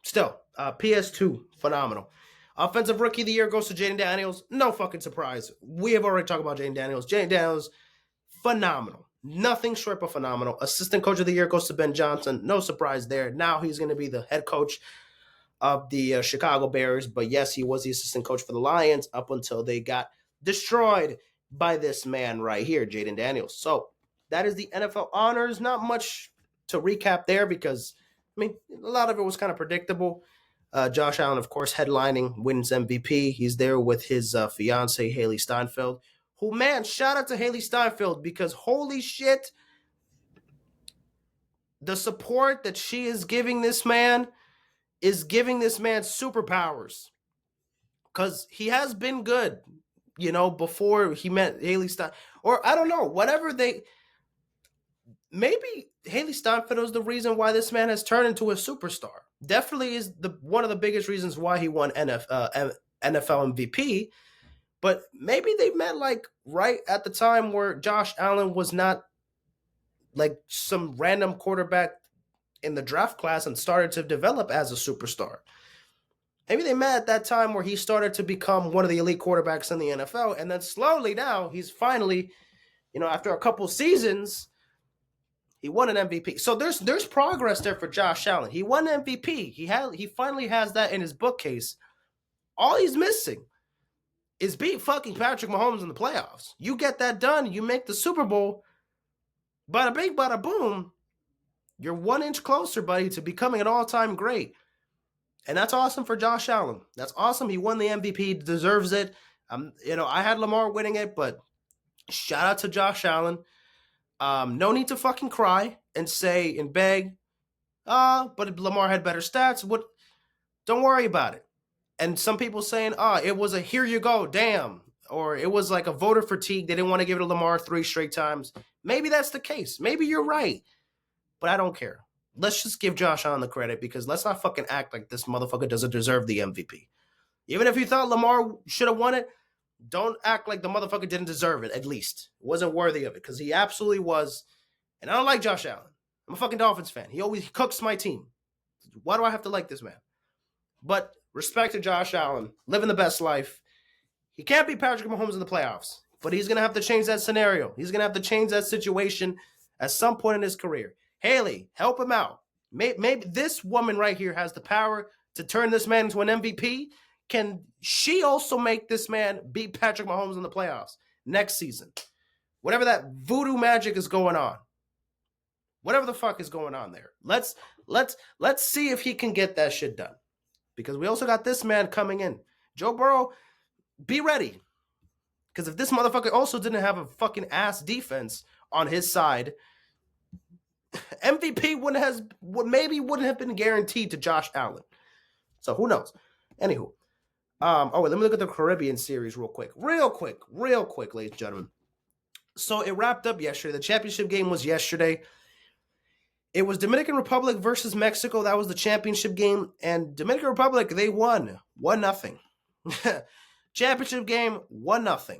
still, PS2, phenomenal. Offensive Rookie of the Year goes to Jaden Daniels. No fucking surprise. We have already talked about Jaden Daniels. Jaden Daniels, phenomenal. Nothing short of phenomenal. Assistant Coach of the Year goes to Ben Johnson. No surprise there. Now he's going to be the head coach of the Chicago Bears. But yes, he was the assistant coach for the Lions up until they got destroyed by this man right here, Jaden Daniels. So that is the NFL honors. Not much to recap there because, a lot of it was kind of predictable. Josh Allen, of course, headlining, wins MVP. He's there with his fiance, Haley Steinfeld, who, man, shout out to Haley Steinfeld because holy shit, the support that she is giving this man is giving this man superpowers because he has been good, before he met Haley Steinfeld. Or I don't know, maybe Haley Steinfeld is the reason why this man has turned into a superstar. Definitely is one of the biggest reasons why he won NFL MVP. But maybe they met right at the time where Josh Allen was not like some random quarterback in the draft class and started to develop as a superstar. Maybe they met at that time where he started to become one of the elite quarterbacks in the NFL, and then slowly now he's finally, after a couple seasons, he won an MVP. So there's progress there for Josh Allen. He won MVP. He finally has that in his bookcase. All he's missing is beat fucking Patrick Mahomes in the playoffs. You get that done, you make the Super Bowl. Bada bing, bada boom. You're 1 inch closer, buddy, to becoming an all-time great. And that's awesome for Josh Allen. That's awesome. He won the MVP, deserves it. I had Lamar winning it, but shout out to Josh Allen. No need to fucking cry and say and beg, but Lamar had better stats. What? Don't worry about it. And some people saying, it was a here you go, damn. Or it was like a voter fatigue. They didn't want to give it to Lamar 3 straight times. Maybe that's the case. Maybe you're right. But I don't care. Let's just give Josh Allen the credit, because let's not fucking act like this motherfucker doesn't deserve the MVP. Even if you thought Lamar should have won it, don't act like the motherfucker didn't deserve it, at least. It wasn't worthy of it, because he absolutely was. And I don't like Josh Allen. I'm a fucking Dolphins fan. He always cooks my team. Why do I have to like this man? But respect to Josh Allen, living the best life. He can't beat Patrick Mahomes in the playoffs, but he's going to have to change that scenario. He's going to have to change that situation at some point in his career. Haley, help him out. Maybe this woman right here has the power to turn this man into an MVP. Can she also make this man beat Patrick Mahomes in the playoffs next season? Whatever that voodoo magic is going on. Whatever the fuck is going on there. Let's see if he can get that shit done. Because we also got this man coming in. Joe Burrow, be ready. Because if this motherfucker also didn't have a fucking ass defense on his side, MVP wouldn't have been guaranteed to Josh Allen. So who knows? Anywho. Let me look at the Carribean series real quick, ladies and gentlemen. So it wrapped up yesterday. The championship game was yesterday. It was Dominican Republic versus Mexico. That was the championship game. And Dominican Republic, they won 1-0. Championship game, 1-0.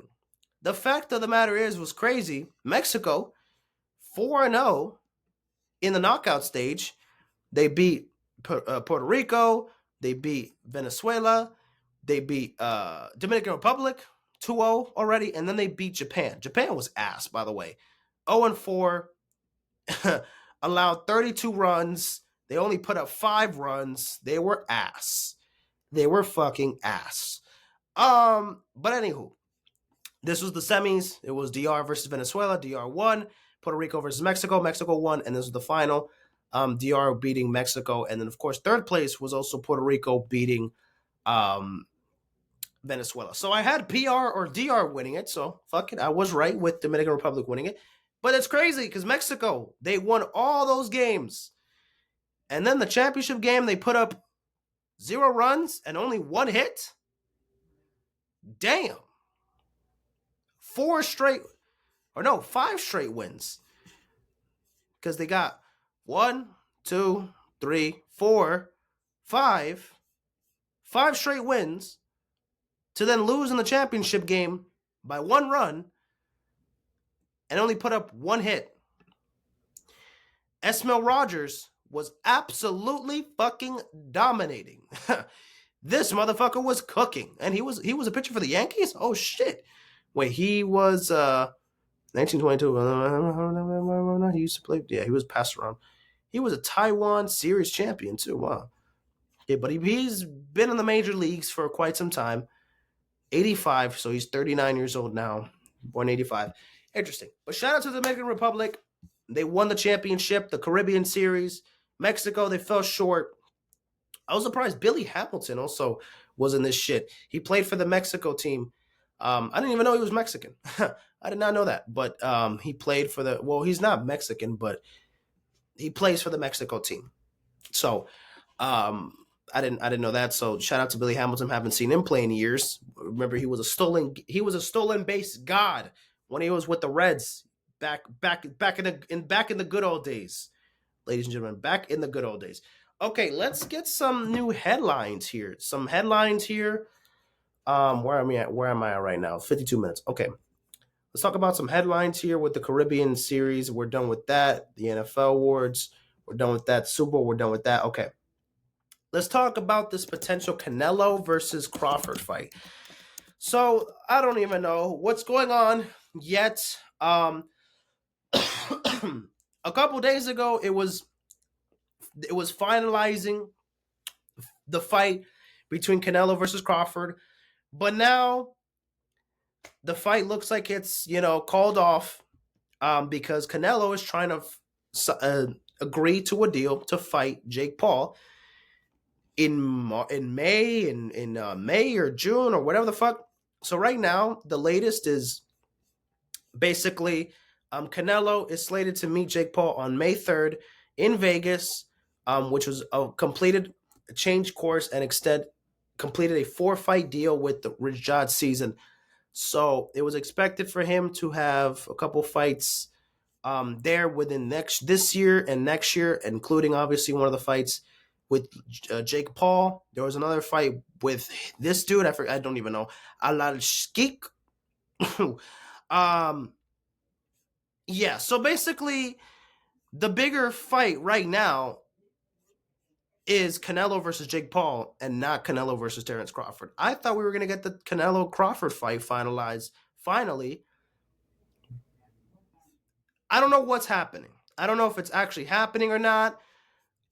The fact of the matter was crazy. Mexico, 4-0 in the knockout stage. They beat Puerto Rico. They beat Venezuela. They beat Dominican Republic 2-0 already. And then they beat Japan. Japan was ass, by the way. 0-4. Allowed 32 runs. They only put up 5 runs. They were ass. They were fucking ass. But anywho, this was the semis. It was DR versus Venezuela. DR won. Puerto Rico versus Mexico. Mexico won. And this was the final. DR beating Mexico. And then, of course, third place was also Puerto Rico beating Venezuela. So I had PR or DR winning it. So fuck it. I was right with Dominican Republic winning it. But it's crazy because Mexico, they won all those games. And then the championship game, they put up 0 runs and only 1 hit. Damn. 5 straight wins. Because they got 1, 2, 3, 4, 5 straight wins to then lose in the championship game by 1 run and only put up 1 hit. Esmel Rogers was absolutely fucking dominating. This motherfucker was cooking. And he was a pitcher for the Yankees? Oh, shit. Wait, he was 1922. He used to play. Yeah, he was passed around. He was a Taiwan Series champion, too. Wow. Yeah, but he's been in the major leagues for quite some time. 85, so he's 39 years old now. Born 85. Interesting. But shout out to the Dominican Republic. They won the championship, the Carribean series. Mexico, they fell short. I was surprised Billy Hamilton also was in this shit. He played for the Mexico team. I didn't even know he was Mexican. I did not know that. But he played for he's not Mexican, but he plays for the Mexico team. So I didn't know that. So shout out to Billy Hamilton. Haven't seen him play in years. Remember, he was a stolen base god when he was with the Reds back in the good old days. Ladies and gentlemen, back in the good old days. Okay, let's get some new headlines here. Where am I at right now? 52 minutes. Okay. Let's talk about some headlines here with the Carribean series. We're done with that. The NFL awards, we're done with that. Super Bowl, we're done with that. Okay. Let's talk about this potential Canelo versus Crawford fight. So I don't even know what's going on yet. A couple days ago, it was finalizing the fight between Canelo versus Crawford, but now the fight looks like it's called off because Canelo is trying to agree to a deal to fight Jake Paul in May in May or June or whatever the fuck. So right now the latest is basically Canelo is slated to meet Jake Paul on May 3rd in Vegas, which was a completed change course and completed a 4-fight deal with the Rajad season. So it was expected for him to have a couple fights there within this year and next year, including obviously one of the fights with Jake Paul. There was another fight with this dude. I don't even know. Alal Shkik. Yeah. So basically, the bigger fight right now is Canelo versus Jake Paul and not Canelo versus Terence Crawford. I thought we were going to get the Canelo Crawford fight finalized finally. I don't know what's happening. I don't know if it's actually happening or not.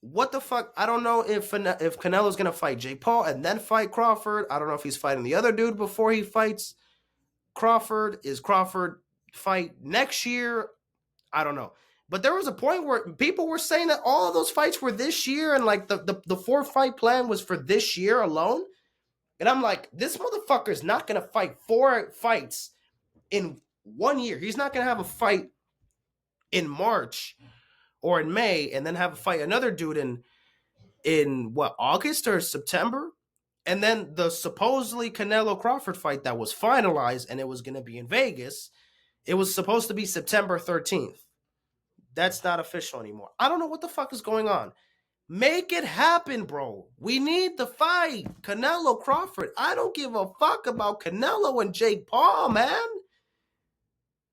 What the fuck? I don't know if Canelo's going to fight Jake Paul and then fight Crawford. I don't know if he's fighting the other dude before he fights Crawford. Is Crawford fight next year? I don't know. But there was a point where people were saying that all of those fights were this year and like the 4-fight plan was for this year alone. And I'm like, this motherfucker's not going to fight 4 fights in 1 year. He's not going to have a fight in March or in May and then have a fight another dude in what, August or September? And then the supposedly Canelo Crawford fight that was finalized and it was going to be in Vegas, it was supposed to be September 13th. That's not official anymore. I don't know what the fuck is going on. Make it happen, bro. We need the fight. Canelo Crawford. I don't give a fuck about Canelo and Jake Paul, man.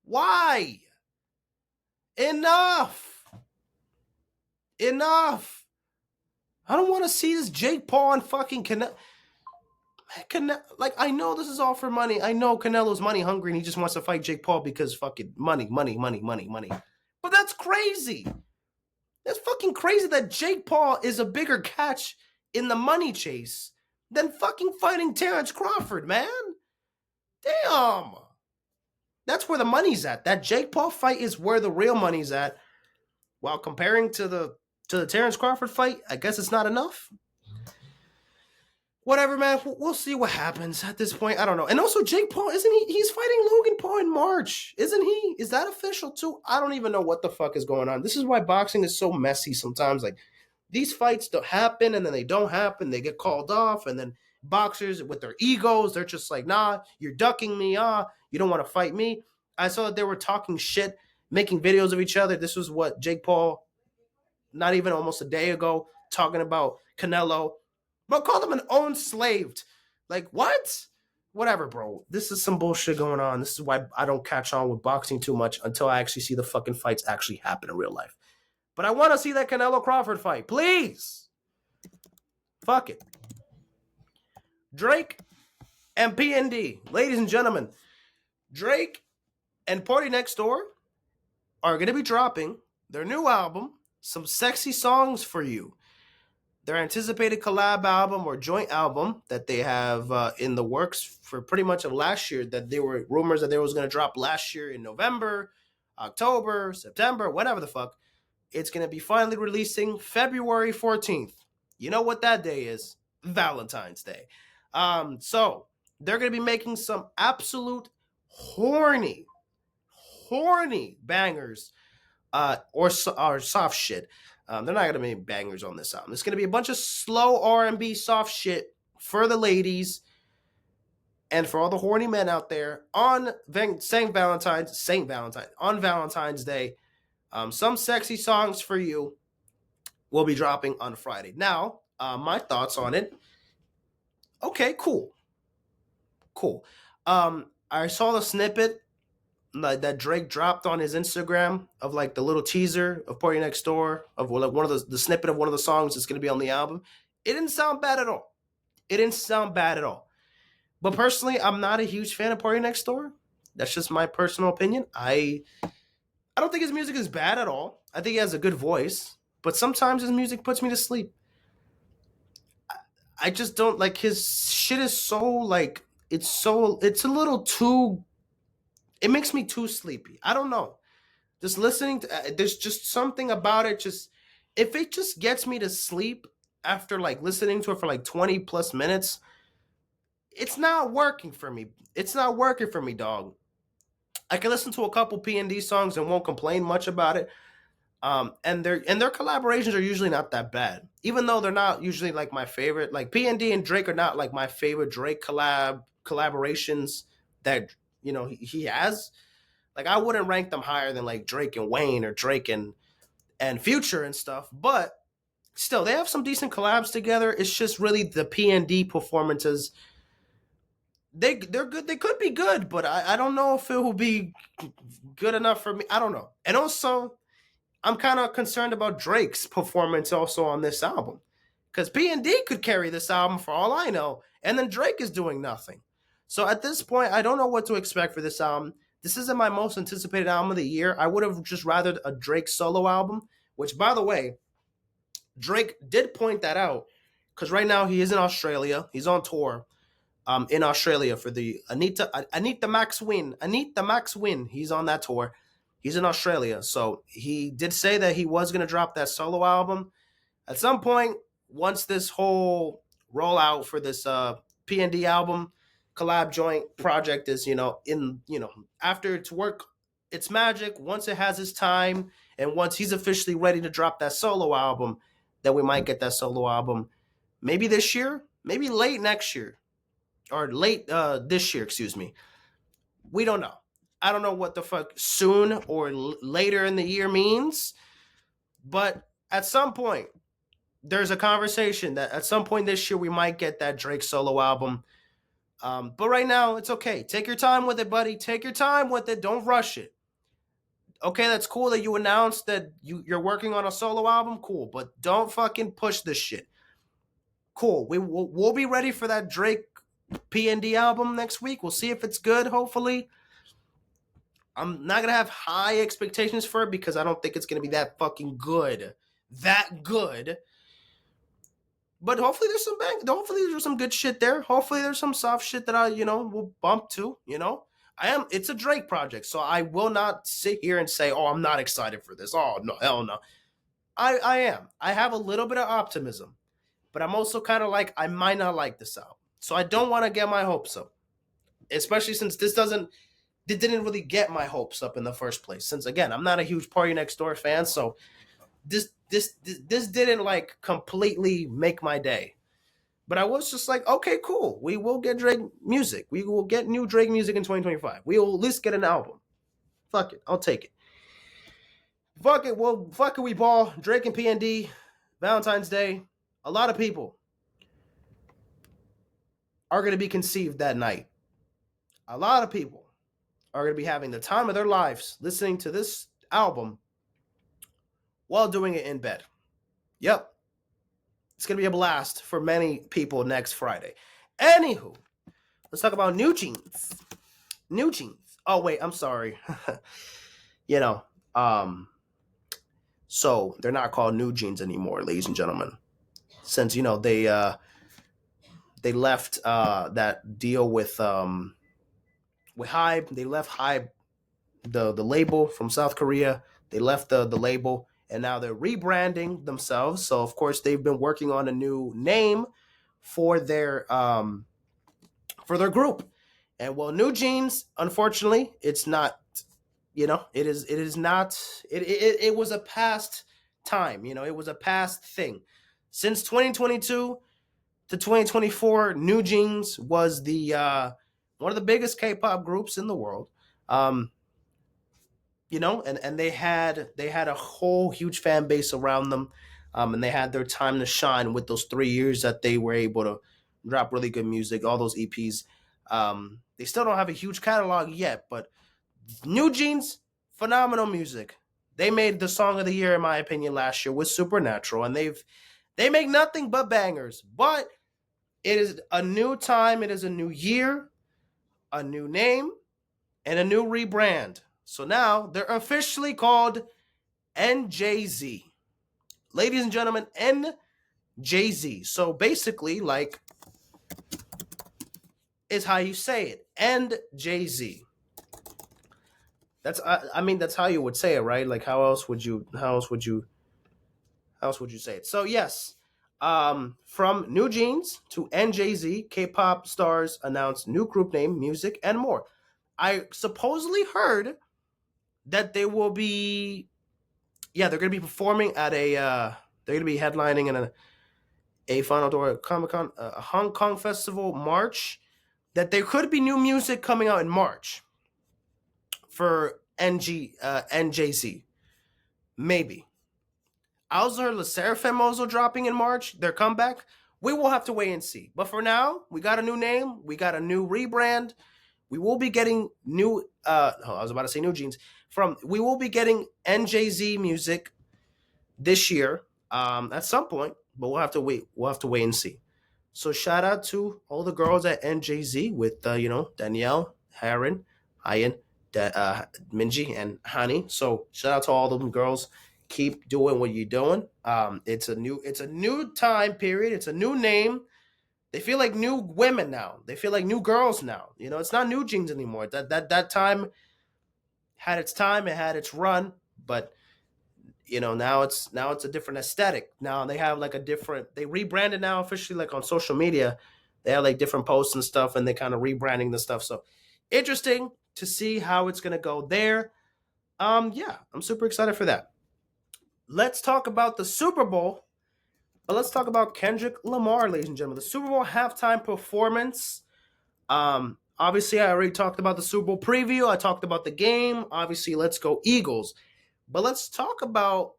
Why? Enough. I don't want to see this Jake Paul and fucking Canelo. Like, I know this is all for money. I know Canelo's money hungry and he just wants to fight Jake Paul because fucking money. But that's crazy. That's fucking crazy that Jake Paul is a bigger catch in the money chase than fucking fighting Terence Crawford, man. Damn. That's where the money's at. That Jake Paul fight is where the real money's at. While comparing to the Terence Crawford fight, I guess it's not enough. Whatever, man. We'll see what happens at this point. I don't know. And also, Jake Paul, isn't he? He's fighting Logan Paul in March, isn't he? Is that official too? I don't even know what the fuck is going on. This is why boxing is so messy sometimes. Like, these fights don't happen, and then they don't happen. They get called off, and then boxers with their egos, they're just like, nah, you're ducking me. You don't want to fight me. I saw that they were talking shit, making videos of each other. This was what Jake Paul, not even almost a day ago, talking about Canelo. But call him an own slaved. Like, what? Whatever, bro. This is some bullshit going on. This is why I don't catch on with boxing too much until I actually see the fucking fights actually happen in real life. But I want to see that Canelo Crawford fight. Please. Fuck it. Drake and PND. Ladies and gentlemen, Drake and Party Next Door are going to be dropping their new album, Some Sexy Songs for You. Their anticipated collab album or joint album that they have in the works for pretty much of last year, that there were rumors that they was going to drop last year in November, October, September, whatever the fuck. It's going to be finally releasing February 14th. You know what that day is? Valentine's Day. So they're going to be making some absolute horny bangers or soft shit. They're not going to make bangers on this album. It's going to be a bunch of slow R&B soft shit for the ladies and for all the horny men out there on Valentine's Day. Some Sexy Songs for You will be dropping on Friday. Now, my thoughts on it. Okay, cool. I saw the snippet like that Drake dropped on his Instagram of like the little teaser of Party Next Door of like one of the snippet of one of the songs that's gonna be on the album. It didn't sound bad at all. It didn't sound bad at all. But personally, I'm not a huge fan of Party Next Door. That's just my personal opinion. I don't think his music is bad at all. I think he has a good voice, but sometimes his music puts me to sleep. I just don't like his shit is so like it's a little too it makes me too sleepy. I don't know. Just listening to there's just something about it just if it just gets me to sleep after like listening to it for like 20 plus minutes, it's not working for me. It's not working for me, dog. I can listen to a couple P&D songs and won't complain much about it. And their collaborations are usually not that bad, even though they're not usually like my favorite. Like P&D and Drake are not like my favorite Drake collaborations that he has. Like I wouldn't rank them higher than like Drake and Wayne or Drake and Future and stuff. But still, they have some decent collabs together. It's just really the P&D performances. They're good. They could be good, but I don't know if it will be good enough for me. I don't know. And also, I'm kind of concerned about Drake's performance also on this album. Because P&D could carry this album for all I know, and then Drake is doing nothing. So at this point, I don't know what to expect for this album. This isn't my most anticipated album of the year. I would have just rathered a Drake solo album, which, by the way, Drake did point that out. Because right now he is in Australia. He's on tour in Australia for the Anita Max Win. He's on that tour. He's in Australia, so he did say that he was going to drop that solo album at some point. Once this whole rollout for this P&D album collab joint project is after it's work its magic, once it has its time, and once he's officially ready to drop that solo album, then we might get that solo album maybe this year, maybe late next year, or late this year, excuse me. We don't know. I don't know what the fuck soon or later in the year means, but at some point, there's a conversation that at some point this year we might get that Drake solo album. But right now, it's okay. Take your time with it, buddy. Take your time with it. Don't rush it. Okay, that's cool that you announced that you're working on a solo album. Cool, but don't fucking push this shit. Cool. We'll be ready for that Drake P&D album next week. We'll see if it's good, hopefully. I'm not gonna have high expectations for it because I don't think it's gonna be that fucking good. That good. But hopefully there's some good shit there. Hopefully there's some soft shit that I, will bump to, it's a Drake project, so I will not sit here and say, oh, I'm not excited for this. Oh no, hell no. I am. I have a little bit of optimism. But I'm also kind of like, I might not like this album. So I don't want to get my hopes up. Especially since it didn't really get my hopes up in the first place. Since again, I'm not a huge Party Next Door fan, so this didn't like completely make my day. But I was just like, okay, cool. We will get Drake music. We will get new Drake music in 2025. We will at least get an album. Fuck it, I'll take it. Fuck it, well, fuck it, we ball. Drake and P&D, Valentine's Day. A lot of people are going to be conceived that night. A lot of people are going to be having the time of their lives listening to this album while doing it in bed. Yep. It's going to be a blast for many people next Friday. Anywho, let's talk about NewJeans. NewJeans. Oh, wait, I'm sorry. So they're not called NewJeans anymore, ladies and gentlemen. Since, they left that deal with Hybe. They left Hybe, the label from South Korea. They left the label, and now they're rebranding themselves. So of course they've been working on a new name for their group. And well, NewJeans, unfortunately, it's not. It is not. It was a past time. It was a past thing. Since 2022 to 2024, NewJeans was the one of the biggest K-pop groups in the world. And they had a whole huge fan base around them, and they had their time to shine with those 3 years that they were able to drop really good music, all those EPs. They still don't have a huge catalog yet, but NewJeans, phenomenal music. They made the song of the year, in my opinion, last year with Supernatural, and they make nothing but bangers. But it is a new time, it is a new year, a new name, and a new rebrand. So now they're officially called NJZ. Ladies and gentlemen, NJZ. So basically, like, is how you say it. NJZ. I mean that's how you would say it, right? Like how else would you say it? So yes, from NewJeans to NJZ, K-pop stars announced new group name, music, and more. I supposedly heard that they will be, yeah, they're going to be performing at they're going to be headlining in a Final Door Comic Con, a Hong Kong festival, March. That there could be new music coming out in March for NJZ, maybe. I also heard Le Seraphim also dropping in March, their comeback. We will have to wait and see. But for now, we got a new name, we got a new rebrand. We will be getting new I was about to say NewJeans. We will be getting NJZ music this year at some point, but we'll have to wait. We'll have to wait and see. So shout out to all the girls at NJZ with Danielle, Haran, Ayan, Minji, and Hani. So shout out to all them girls. Keep doing what you're doing. It's a new time period. It's a new name. They feel like new women now. They feel like new girls now. It's not NewJeans anymore. That time had its time. It had its run, but now it's a different aesthetic. Now they have like they rebranded now officially, like on social media. They have like different posts and stuff, and they kind of rebranding the stuff. So interesting to see how it's gonna go there. Yeah, I'm super excited for that. Let's talk about the Super Bowl. But let's talk about Kendrick Lamar, ladies and gentlemen. The Super Bowl halftime performance. Obviously, I already talked about the Super Bowl preview. I talked about the game. Obviously, let's go Eagles. But let's talk about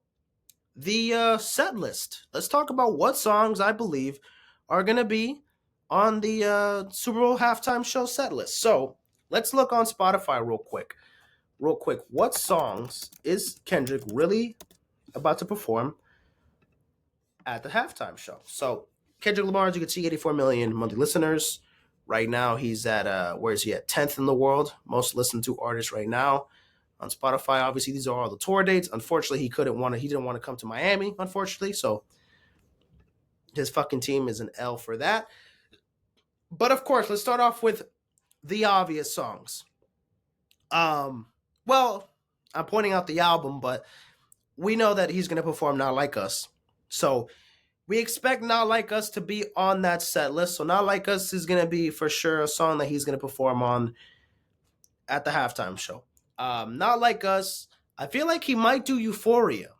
the set list. Let's talk about what songs I believe are going to be on the Super Bowl halftime show set list. So let's look on Spotify real quick. What songs is Kendrick really about to perform at the halftime show? So Kendrick Lamar, as you can see, 84 million monthly listeners. Right now, he's at, where is he at? 10th in the world, most listened to artist right now on Spotify. Obviously, these are all the tour dates. Unfortunately, he didn't want to come to Miami, unfortunately. So his fucking team is an L for that. But of course, let's start off with the obvious songs. Well, I'm pointing out the album, but we know that he's going to perform Not Like Us. So we expect Not Like Us to be on that set list. So Not Like Us is going to be for sure a song that he's going to perform on at the halftime show. Not Like Us. I feel like he might do Euphoria.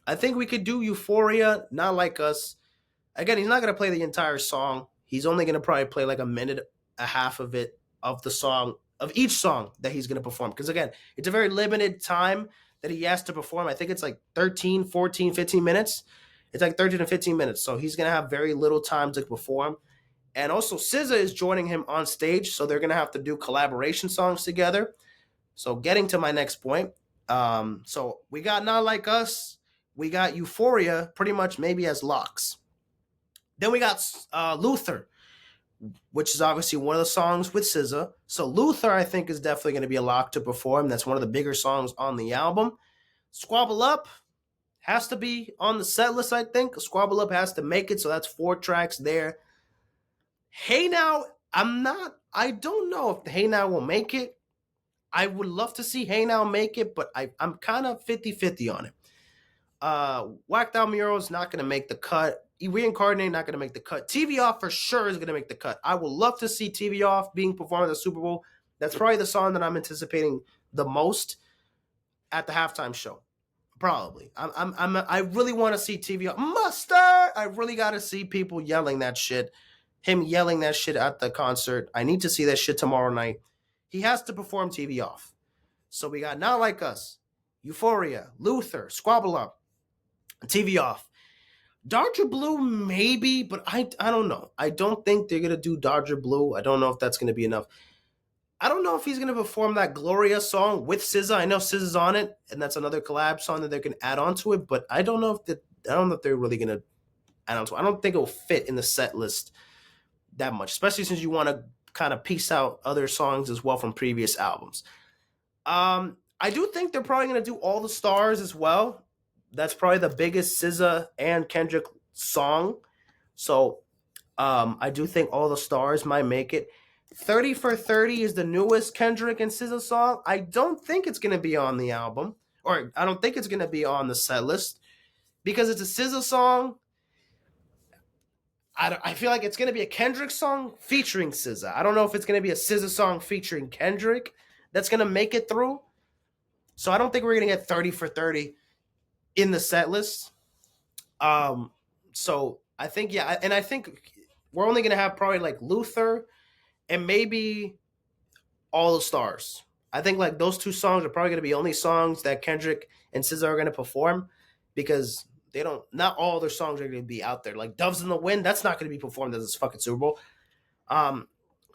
I think we could do Euphoria, Not Like Us. Again, he's not going to play the entire song. He's only going to probably play like a minute, a half of it, of the song, of each song that he's going to perform. Because again, it's a very limited time that he has to perform. I think it's like 13, 14, 15 minutes. It's like 13 to 15 minutes. So he's going to have very little time to perform. And also SZA is joining him on stage. So they're going to have to do collaboration songs together. So getting to my next point. So we got Not Like Us. We got Euphoria pretty much maybe as locks. Then we got Luther, which is obviously one of the songs with SZA. So Luther, I think, is definitely going to be a lock to perform. That's one of the bigger songs on the album. Squabble Up has to be on the set list, I think. Squabble Up has to make it, so that's 4 tracks there. Hey Now, I don't know if Hey Now will make it. I would love to see Hey Now make it, but I'm kind of 50-50 on it. Whacked Out Mural is not going to make the cut. Reincarnate not going to make the cut. TV Off for sure is going to make the cut. I would love to see TV Off being performed at the Super Bowl. That's probably the song that I'm anticipating the most at the halftime show. Probably. I really want to see TV Off. Mustard! I really got to see people yelling that shit. Him yelling that shit at the concert. I need to see that shit tomorrow night. He has to perform TV Off. So we got Not Like Us, Euphoria, Luther, Squabble Up, TV Off. Dodger Blue, maybe, but I don't know. I don't think they're going to do Dodger Blue. I don't know if that's going to be enough. I don't know if he's gonna perform that Gloria song with SZA. I know SZA's on it, and that's another collab song that they can add on to it. But I don't know if they're really gonna add on to it. I don't think it'll fit in the set list that much, especially since you want to kind of piece out other songs as well from previous albums. I do think they're probably gonna do All the Stars as well. That's probably the biggest SZA and Kendrick song. So I do think All the Stars might make it. 30 for 30 is the newest Kendrick and SZA song. I don't think it's going to be on the album, or I don't think it's going to be on the set list because it's a SZA song. I feel like it's going to be a Kendrick song featuring SZA. I don't know if it's going to be a SZA song featuring Kendrick that's going to make it through. So I don't think we're going to get 30 for 30 in the set list. So I think, yeah, and I think we're only going to have probably like Luther and maybe All the Stars. I think like those two songs are probably going to be only songs that Kendrick and SZA are going to perform because not all their songs are going to be out there. Like Doves in the Wind, that's not going to be performed at this fucking Super Bowl.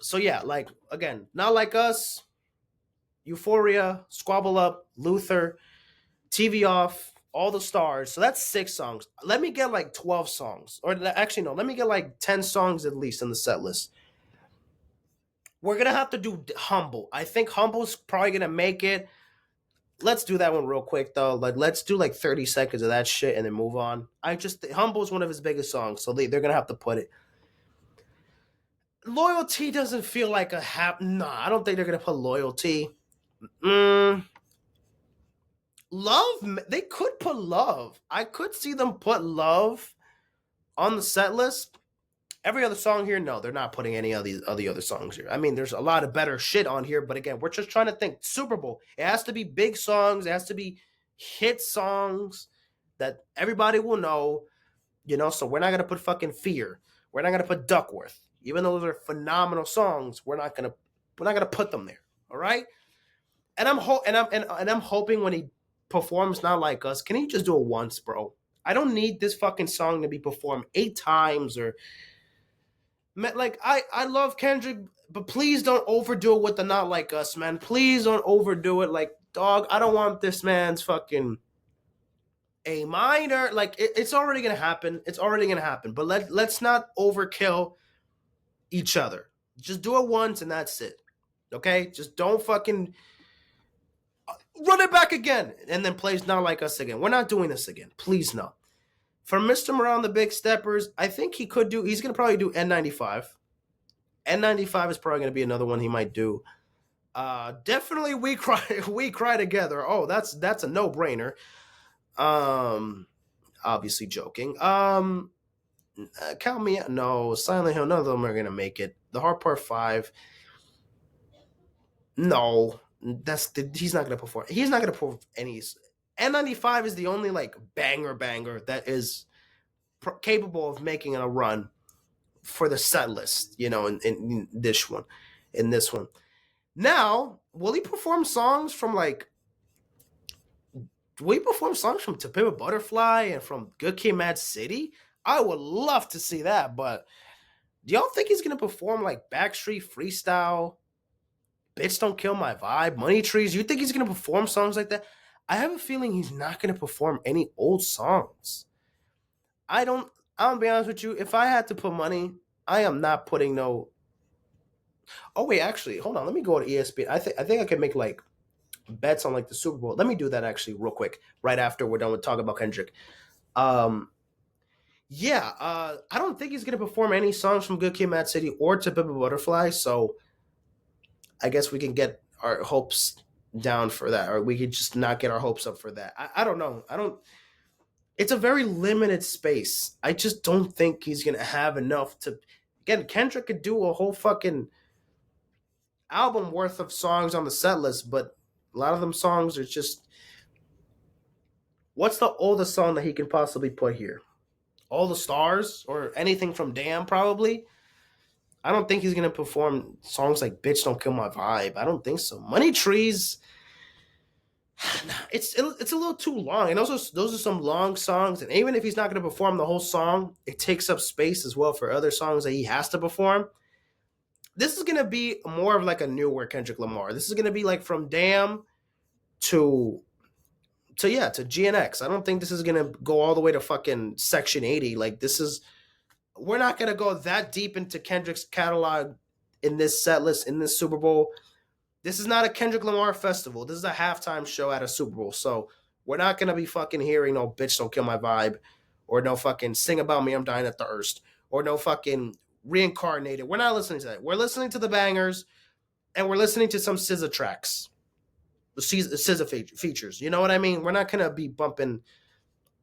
So yeah, like again, Not Like Us, Euphoria, Squabble Up, Luther, TV Off, All the Stars. So that's 6 songs. Let me get like 12 songs. Or actually, no, let me get like 10 songs at least in the set list. We're going to have to do Humble. I think Humble's probably going to make it. Let's do that one real quick, though. Like, let's do like 30 seconds of that shit and then move on. Humble is one of his biggest songs, so they're going to have to put it. Loyalty doesn't feel like a Nah, I don't think they're going to put Loyalty. Love, they could put Love. I could see them put Love on the set list. Every other song here, no, they're not putting any of the other songs here. I mean, there's a lot of better shit on here, but again, we're just trying to think Super Bowl. It has to be big songs. It has to be hit songs that everybody will know, so we're not going to put fucking Fear. We're not going to put Duckworth. Even though those are phenomenal songs, we're not going to put them there. All right? And I'm hoping when he performs Not Like Us, can he just do it once, bro? I don't need this fucking song to be performed 8 times or like I love Kendrick, but please don't overdo it with the Not Like Us, man. Please don't overdo it. Like, dog, I don't want this man's fucking A minor. Like, it's already gonna happen. It's already gonna happen. But let's not overkill each other. Just do it once and that's it. Okay? Just don't fucking run it back again and then plays Not Like Us again. We're not doing this again. Please no. For Mr. Morale and the Big Steppers, I think he's going to probably do N95. N95 is probably going to be another one he might do. Definitely We Cry Together. Oh, that's a no-brainer. Obviously joking. Count Me Out. No, Silent Hill, none of them are going to make it. The Hard Part 5. No, he's not going to perform. He's not going to perform any. N95 is the only like banger that is capable of making a run for the set list, in this one. Now, will he perform songs from To Pimp a Butterfly and from Good Kid, Mad City? I would love to see that, but do y'all think he's going to perform like Backstreet Freestyle, Bitch Don't Kill My Vibe, Money Trees? You think he's going to perform songs like that? I have a feeling he's not going to perform any old songs. I'll be honest with you. If I had to put money, I am not putting no. Oh wait, actually, hold on. Let me go to ESPN. I think I can make like bets on like the Super Bowl. Let me do that actually real quick. Right after we're done with talking about Kendrick. I don't think he's going to perform any songs from Good Kid, Mad City or To Pimp a Butterfly. So I guess we can get our hopes down for that, or we could just not get our hopes up for that. I don't know. It's a very limited space. I just don't think he's gonna have enough to. Again, Kendrick could do a whole fucking album worth of songs on the set list, but a lot of them songs are just. What's the oldest song that he can possibly put here? All the Stars or anything from Damn, probably. I don't think he's gonna perform songs like "Bitch Don't Kill My Vibe." I don't think so. Money Trees. It's a little too long, and also those are some long songs. And even if he's not gonna perform the whole song, it takes up space as well for other songs that he has to perform. this is gonna be more of like a newer Kendrick Lamar. This is gonna be like from Damn to to GNX. I don't think this is gonna go all the way to fucking Section 80. Like this is we're not gonna go that deep into Kendrick's catalog in this set list in this Super Bowl. This is not a Kendrick Lamar festival. This is a halftime show at a Super Bowl. So we're not gonna be fucking hearing no bitch don't kill my vibe, or no fucking sing about me I'm dying of thirst, or no fucking reincarnated. We're not listening to that. We're listening to the bangers, and we're listening to some SZA tracks, the SZA features. You know what I mean? We're not gonna be bumping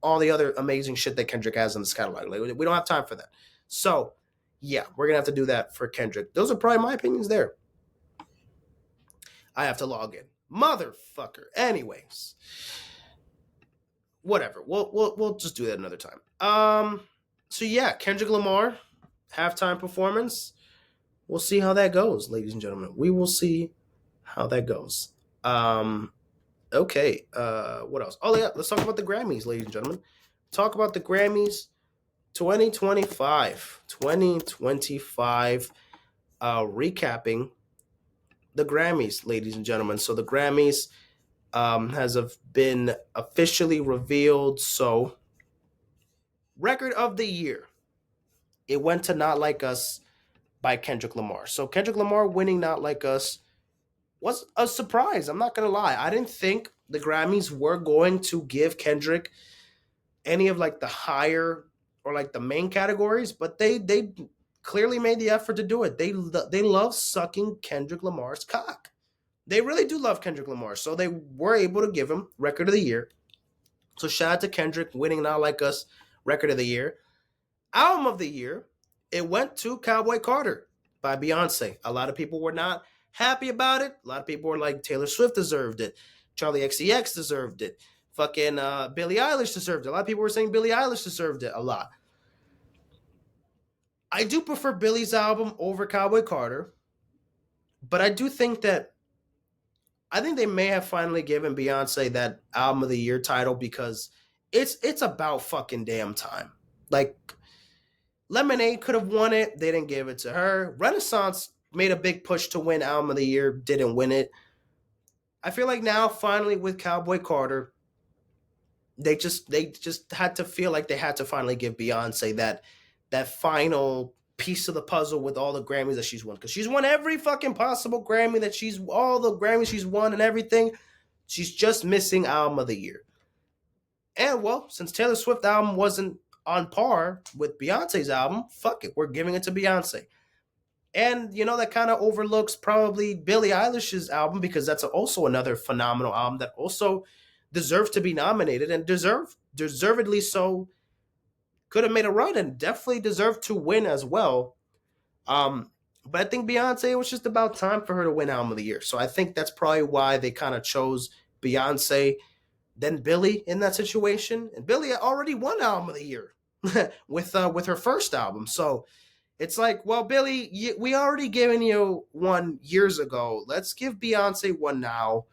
all the other amazing shit that Kendrick has in this catalog. Like we don't have time for that. So yeah, we're gonna have to do that for Kendrick. Those are probably my opinions there. I have to log in. Motherfucker. Anyways. Whatever. We'll just do that another time. So yeah, Kendrick Lamar, halftime performance. We'll see how that goes, ladies and gentlemen. We will see how that goes. Okay. What else? Oh yeah, let's talk about the Grammys, ladies and gentlemen. Talk about the Grammys 2025. 2025. Recapping the Grammys, ladies and gentlemen. So the Grammys has been officially revealed. So record of the year, it went to Not Like Us by Kendrick Lamar. So Kendrick Lamar winning Not Like Us was a surprise. I'm not going to lie. I didn't think the Grammys were going to give Kendrick any of like the higher or like the main categories, but they clearly made the effort to do it. They love sucking Kendrick Lamar's cock. They really do love Kendrick Lamar. So they were able to give him Record of the Year. So shout out to Kendrick winning Not Like Us Record of the Year. Album of the Year, it went to Cowboy Carter by Beyonce. A lot of people were not happy about it. A lot of people were like, Taylor Swift deserved it. Charlie XCX deserved it. Fucking Billie Eilish deserved it. A lot of people were saying Billie Eilish deserved it a lot. I do prefer Billie's album over Cowboy Carter, but I do think that they may have finally given Beyonce that Album of the Year title because it's about fucking damn time. Like Lemonade could have won it, they didn't give it to her. Renaissance made a big push to win Album of the Year, didn't win it. I feel like now finally with Cowboy Carter, they just had to feel like they had to finally give Beyonce that final piece of the puzzle with all the Grammys that she's won, because she's won every fucking possible Grammy all the Grammys she's won and everything. She's just missing Album of the Year. And well, since Taylor Swift's album wasn't on par with Beyonce's album, fuck it, we're giving it to Beyonce. And you know that kind of overlooks probably Billie Eilish's album, because that's also another phenomenal album that also deserves to be nominated, and deservedly so. Could have made a run and definitely deserved to win as well. But I think Beyonce, it was just about time for her to win Album of the Year. So I think that's probably why they kind of chose Beyonce, then Billie in that situation. And Billie already won Album of the Year with her first album. So it's like, well, Billie, we already given you one years ago. Let's give Beyonce one now.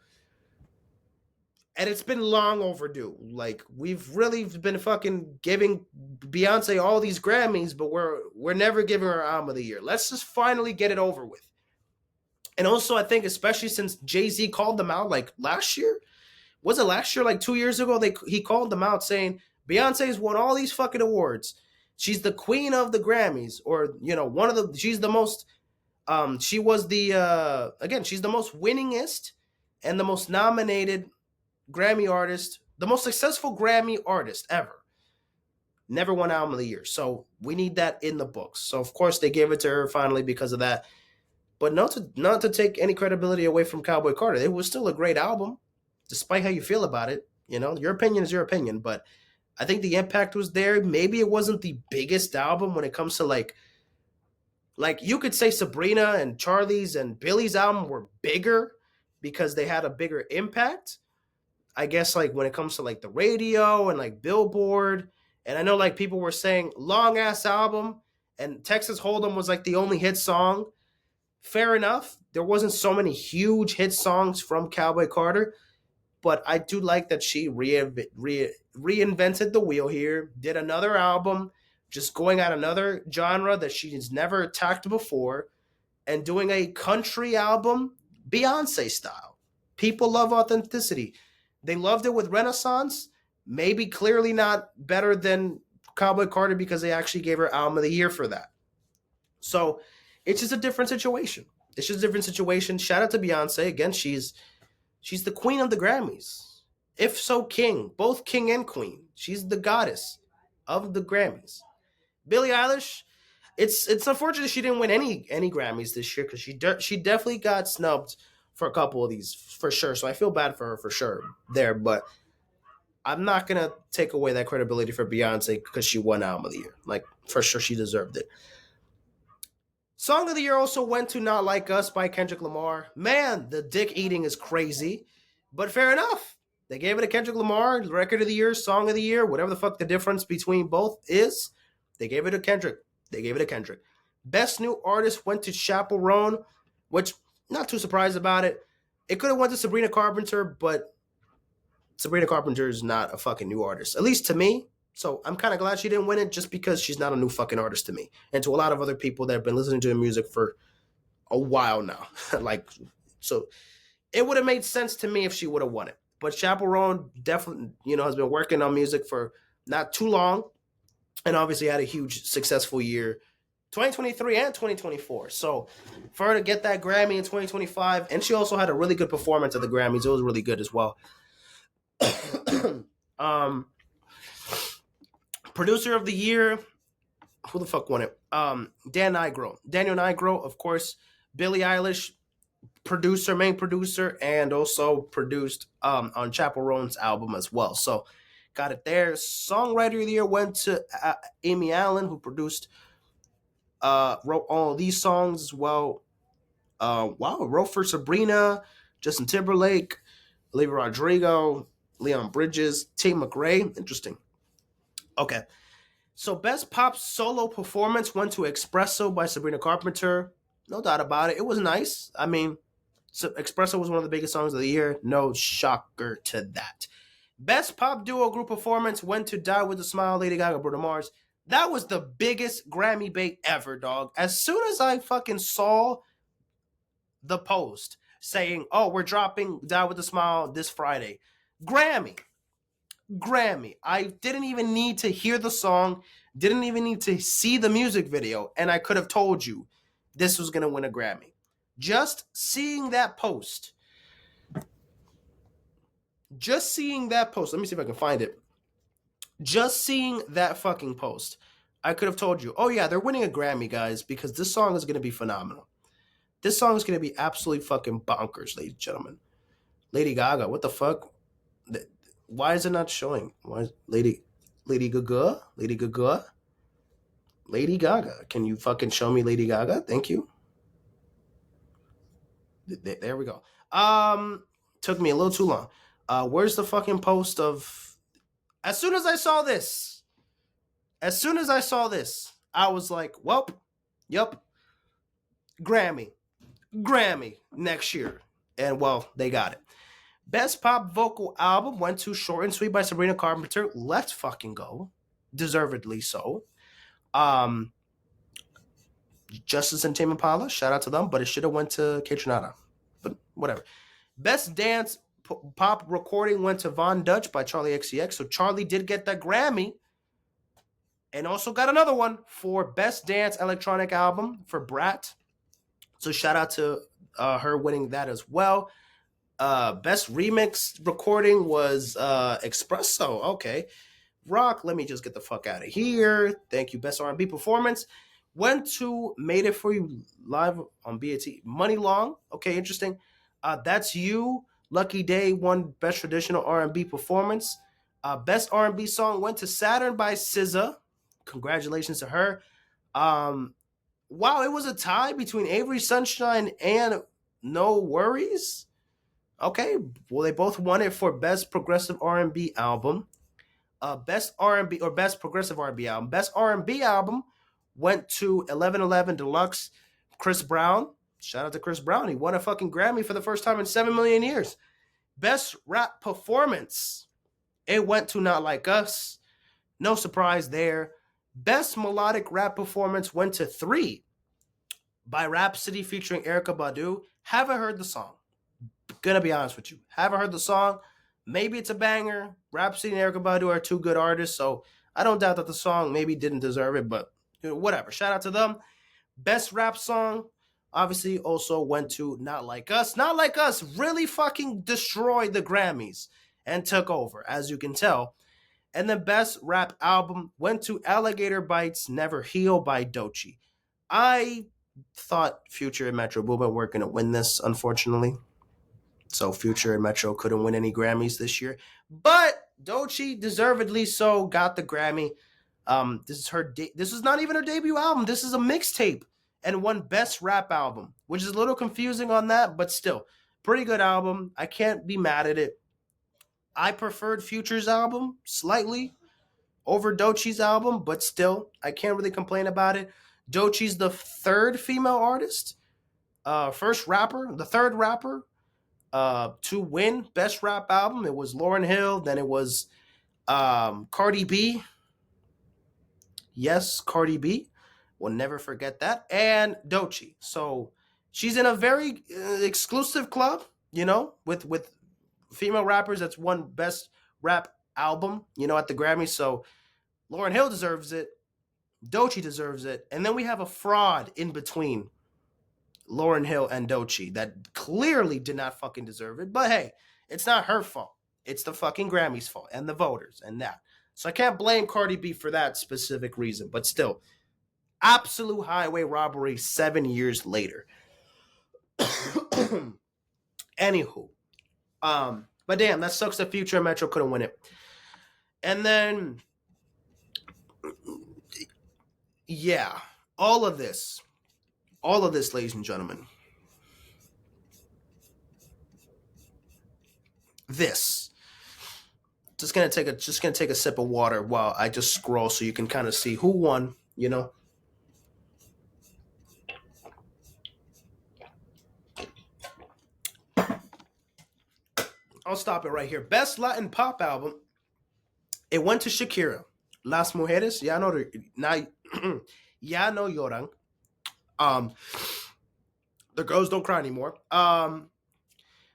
And it's been long overdue. Like, we've really been fucking giving Beyonce all these Grammys, but we're never giving her Album of the Year. Let's just finally get it over with. And also, I think, especially since Jay-Z called them out, like, last year? Was it last year? Like, 2 years ago, he called them out saying, Beyonce's won all these fucking awards. She's the queen of the Grammys. Or, you know, she's the most, she was the, again, she's the most winningest and the most nominated Grammy artist, the most successful Grammy artist ever. Never won Album of the Year. So we need that in the books. So of course they gave it to her finally because of that. But not to take any credibility away from Cowboy Carter. It was still a great album, despite how you feel about it. You know, your opinion is your opinion, but I think the impact was there. Maybe it wasn't the biggest album when it comes to like you could say Sabrina and Charlie's and Billie's album were bigger because they had a bigger impact. I guess like when it comes to like the radio and like Billboard, and I know like people were saying long ass album and Texas Hold'em was like the only hit song. Fair enough. There wasn't so many huge hit songs from Cowboy Carter, but I do like that she reinvented the wheel here, did another album, just going at another genre that she's never attacked before, and doing a country album Beyonce style. People love authenticity. They loved it with Renaissance. Maybe clearly not better than Cowboy Carter because they actually gave her album of the year for that. So it's just a different situation. It's just a different situation. Shout out to Beyonce. Again, she's the queen of the Grammys. If so, king. Both king and queen. She's the goddess of the Grammys. Billie Eilish, it's unfortunate she didn't win any Grammys this year because she definitely got snubbed for a couple of these for sure. So I feel bad for her for sure there, but I'm not gonna take away that credibility for Beyonce because she won Album of the Year. Like for sure, she deserved it. Song of the Year also went to Not Like Us by Kendrick Lamar. Man, the dick eating is crazy, but fair enough. They gave it to Kendrick Lamar, Record of the Year, Song of the Year, whatever the fuck the difference between both is. They gave it to Kendrick. Best New Artist went to Chaperone, which, not too surprised about it. It could have went to Sabrina Carpenter, but Sabrina Carpenter is not a fucking new artist, at least to me. So I'm kind of glad she didn't win it just because she's not a new fucking artist to me. And to a lot of other people that have been listening to her music for a while now. So it would have made sense to me if she would have won it. But Chaperone definitely, has been working on music for not too long. And obviously had a huge successful year, 2023 and 2024. So for her to get that Grammy in 2025, and she also had a really good performance at the Grammys. It was really good as well. Producer of the Year, who the fuck won it? Daniel Nigro, of course. Billie Eilish, main producer, and also produced on Chaperone's album as well. So got it there. Songwriter of the Year went to Amy Allen, who wrote all these songs as well. Wrote for Sabrina, Justin Timberlake, Olivia Rodrigo, Leon Bridges, Tate McRae. Interesting. Okay. So best pop solo performance went to Espresso by Sabrina Carpenter. No doubt about it. It was nice. I mean, Espresso was one of the biggest songs of the year. No shocker to that. Best pop duo group performance went to Die With A Smile, Lady Gaga, Bruno Mars. That was the biggest Grammy bait ever, dog. As soon as I fucking saw the post saying, oh, we're dropping Die With A Smile this Friday. Grammy. I didn't even need to hear the song, didn't even need to see the music video, and I could have told you this was going to win a Grammy. Just seeing that post. Let me see if I can find it. Just seeing that fucking post, I could have told you, oh yeah, they're winning a Grammy, guys, because this song is going to be phenomenal. This song is going to be absolutely fucking bonkers, ladies and gentlemen. Lady Gaga, what the fuck? Why is it not showing? Why is Lady Gaga? Lady Gaga. Can you fucking show me Lady Gaga? Thank you. There we go. Took me a little too long. Where's the fucking post of... As soon as I saw this, I was like, well, yep, Grammy next year. And well, they got it. Best pop vocal album went to Short and Sweet by Sabrina Carpenter. Let's fucking go. Deservedly so. Justice and Tame Impala, shout out to them, but it should have went to Kaytranada. But whatever. Best dance pop recording went to Von Dutch by Charlie XCX. So Charlie did get that Grammy. And also got another one for Best Dance Electronic Album for Brat. So shout out to her winning that as well. Best remix recording was Espresso. Okay. Rock, let me just get the fuck out of here. Thank you. Best R&B performance went to Made It For You live on BET. Money Long. Okay, interesting. That's You. Lucky Day won Best Traditional R&B Performance. Best R&B song went to Saturn by SZA. Congratulations to her. Wow, it was a tie between Avery Sunshine and No Worries. Okay, well, they both won it for Best Progressive R&B Album. Best R&B or Best Progressive R&B Album. Best R&B Album went to 1111 Deluxe, Chris Brown. Shout out to Chris Brown. He won a fucking Grammy for the first time in 7 million years. Best Rap Performance. It went to Not Like Us. No surprise there. Best Melodic Rap Performance went to 3 by Rhapsody featuring Erykah Badu. Haven't heard the song. Gonna be honest with you. Haven't heard the song. Maybe it's a banger. Rhapsody and Erykah Badu are two good artists, so I don't doubt that the song maybe didn't deserve it, but whatever. Shout out to them. Best rap song, obviously, also went to Not Like Us. Not Like Us really fucking destroyed the Grammys and took over, as you can tell. And the best rap album went to Alligator Bites Never Heal by Doechii. I thought Future and Metro Boomin were going to win this, unfortunately. So Future and Metro couldn't win any Grammys this year. But Doechii, deservedly so, got the Grammy. This is not even her debut album. This is a mixtape and won Best Rap Album, which is a little confusing on that, but still, pretty good album. I can't be mad at it. I preferred Future's album slightly over Doechii's album, but still, I can't really complain about it. Doechii's the third female artist, the third rapper to win Best Rap Album. It was Lauryn Hill, then it was Cardi B. Yes, Cardi B. We'll never forget that. And Doechii. So she's in a very exclusive club, with female rappers that's won Best Rap Album, at the Grammys. So Lauryn Hill deserves it. Doechii deserves it. And then we have a fraud in between Lauryn Hill and Doechii that clearly did not fucking deserve it. But hey, it's not her fault. It's the fucking Grammys' fault and the voters and that. So I can't blame Cardi B for that specific reason. But still, absolute highway robbery 7 years later. Anywho. But damn, that sucks that Future and Metro couldn't win it. And then, yeah, all of this, ladies and gentlemen. This. Just gonna take a sip of water while I just scroll so you can kind of see who won, I'll stop it right here. Best Latin Pop Album. It went to Shakira. Las Mujeres ya no lloran. The girls don't cry anymore.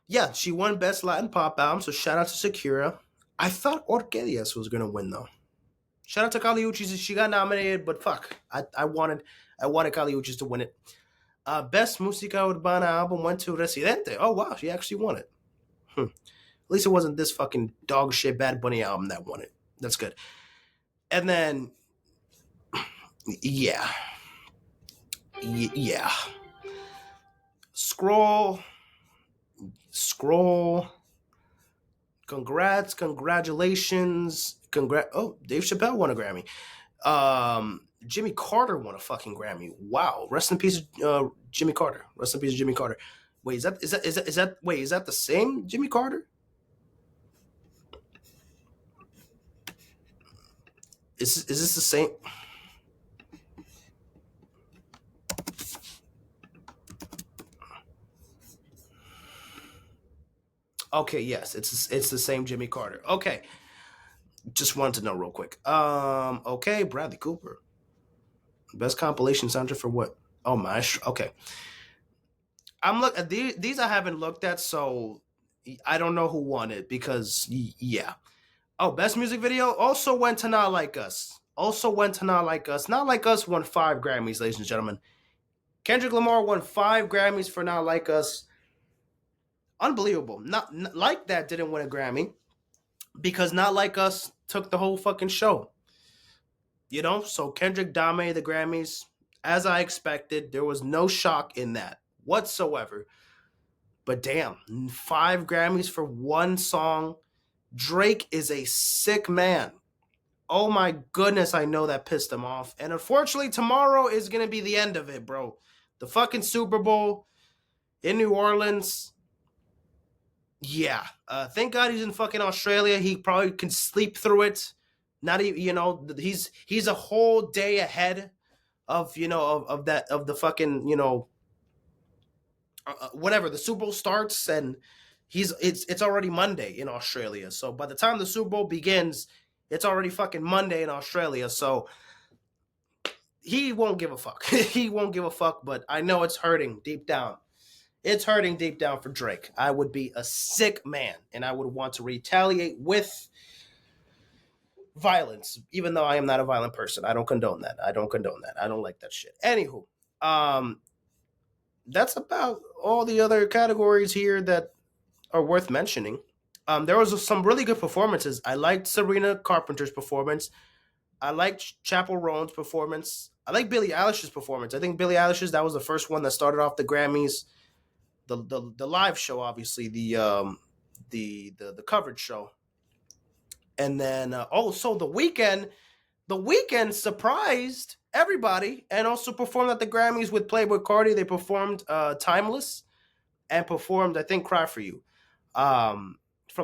Yeah, she won Best Latin Pop Album, so shout out to Shakira. I thought Orquídeas was gonna win though. Shout out to Kali Uchis. She got nominated, but fuck, I wanted Kali Uchis to win it. Best Música Urbana album went to Residente. Oh wow, she actually won it. At least it wasn't this fucking dog shit Bad Bunny album that won it. That's good. And then, yeah. Scroll. Congratulations. Oh, Dave Chappelle won a Grammy. Jimmy Carter won a fucking Grammy. Wow. Rest in peace, Jimmy Carter. Rest in peace, Jimmy Carter. Wait, is that the same Jimmy Carter? Is this the same? Okay, yes, it's the same Jimmy Carter. Okay, just wanted to know real quick. Okay, Bradley Cooper, best compilation soundtrack for what? Oh my, okay. I'm look at these I haven't looked at, so I don't know who won it because yeah. Oh, best music video also went to Not Like Us. Not Like Us won 5 Grammys, ladies and gentlemen. Kendrick Lamar won 5 Grammys for Not Like Us. Unbelievable. Not Like That didn't win a Grammy because Not Like Us took the whole fucking show. So Kendrick dominated the Grammys as I expected. There was no shock in that whatsoever. But damn, 5 Grammys for one song. Drake is a sick man. Oh my goodness, I know that pissed him off. And unfortunately, tomorrow is going to be the end of it, bro. The fucking Super Bowl in New Orleans. Yeah. Thank God he's in fucking Australia. He probably can sleep through it. Not even, he's a whole day ahead of the fucking, whatever, the Super Bowl starts and it's already Monday in Australia. So by the time the Super Bowl begins, it's already fucking Monday in Australia. So he won't give a fuck. He won't give a fuck, but I know it's hurting deep down. It's hurting deep down for Drake. I would be a sick man, and I would want to retaliate with violence, even though I am not a violent person. I don't condone that. I don't like that shit. Anywho, that's about all the other categories here that are worth mentioning. There was some really good performances. I liked Sabrina Carpenter's performance. I liked Chappell Roan's performance. I like Billie Eilish's performance. I think Billie Eilish's, that was the first one that started off the Grammys, the live show, obviously, the coverage show. And then so the weekend surprised everybody and also performed at the Grammys with Playboi Carti. They performed Timeless and performed, I think, Cry For You, from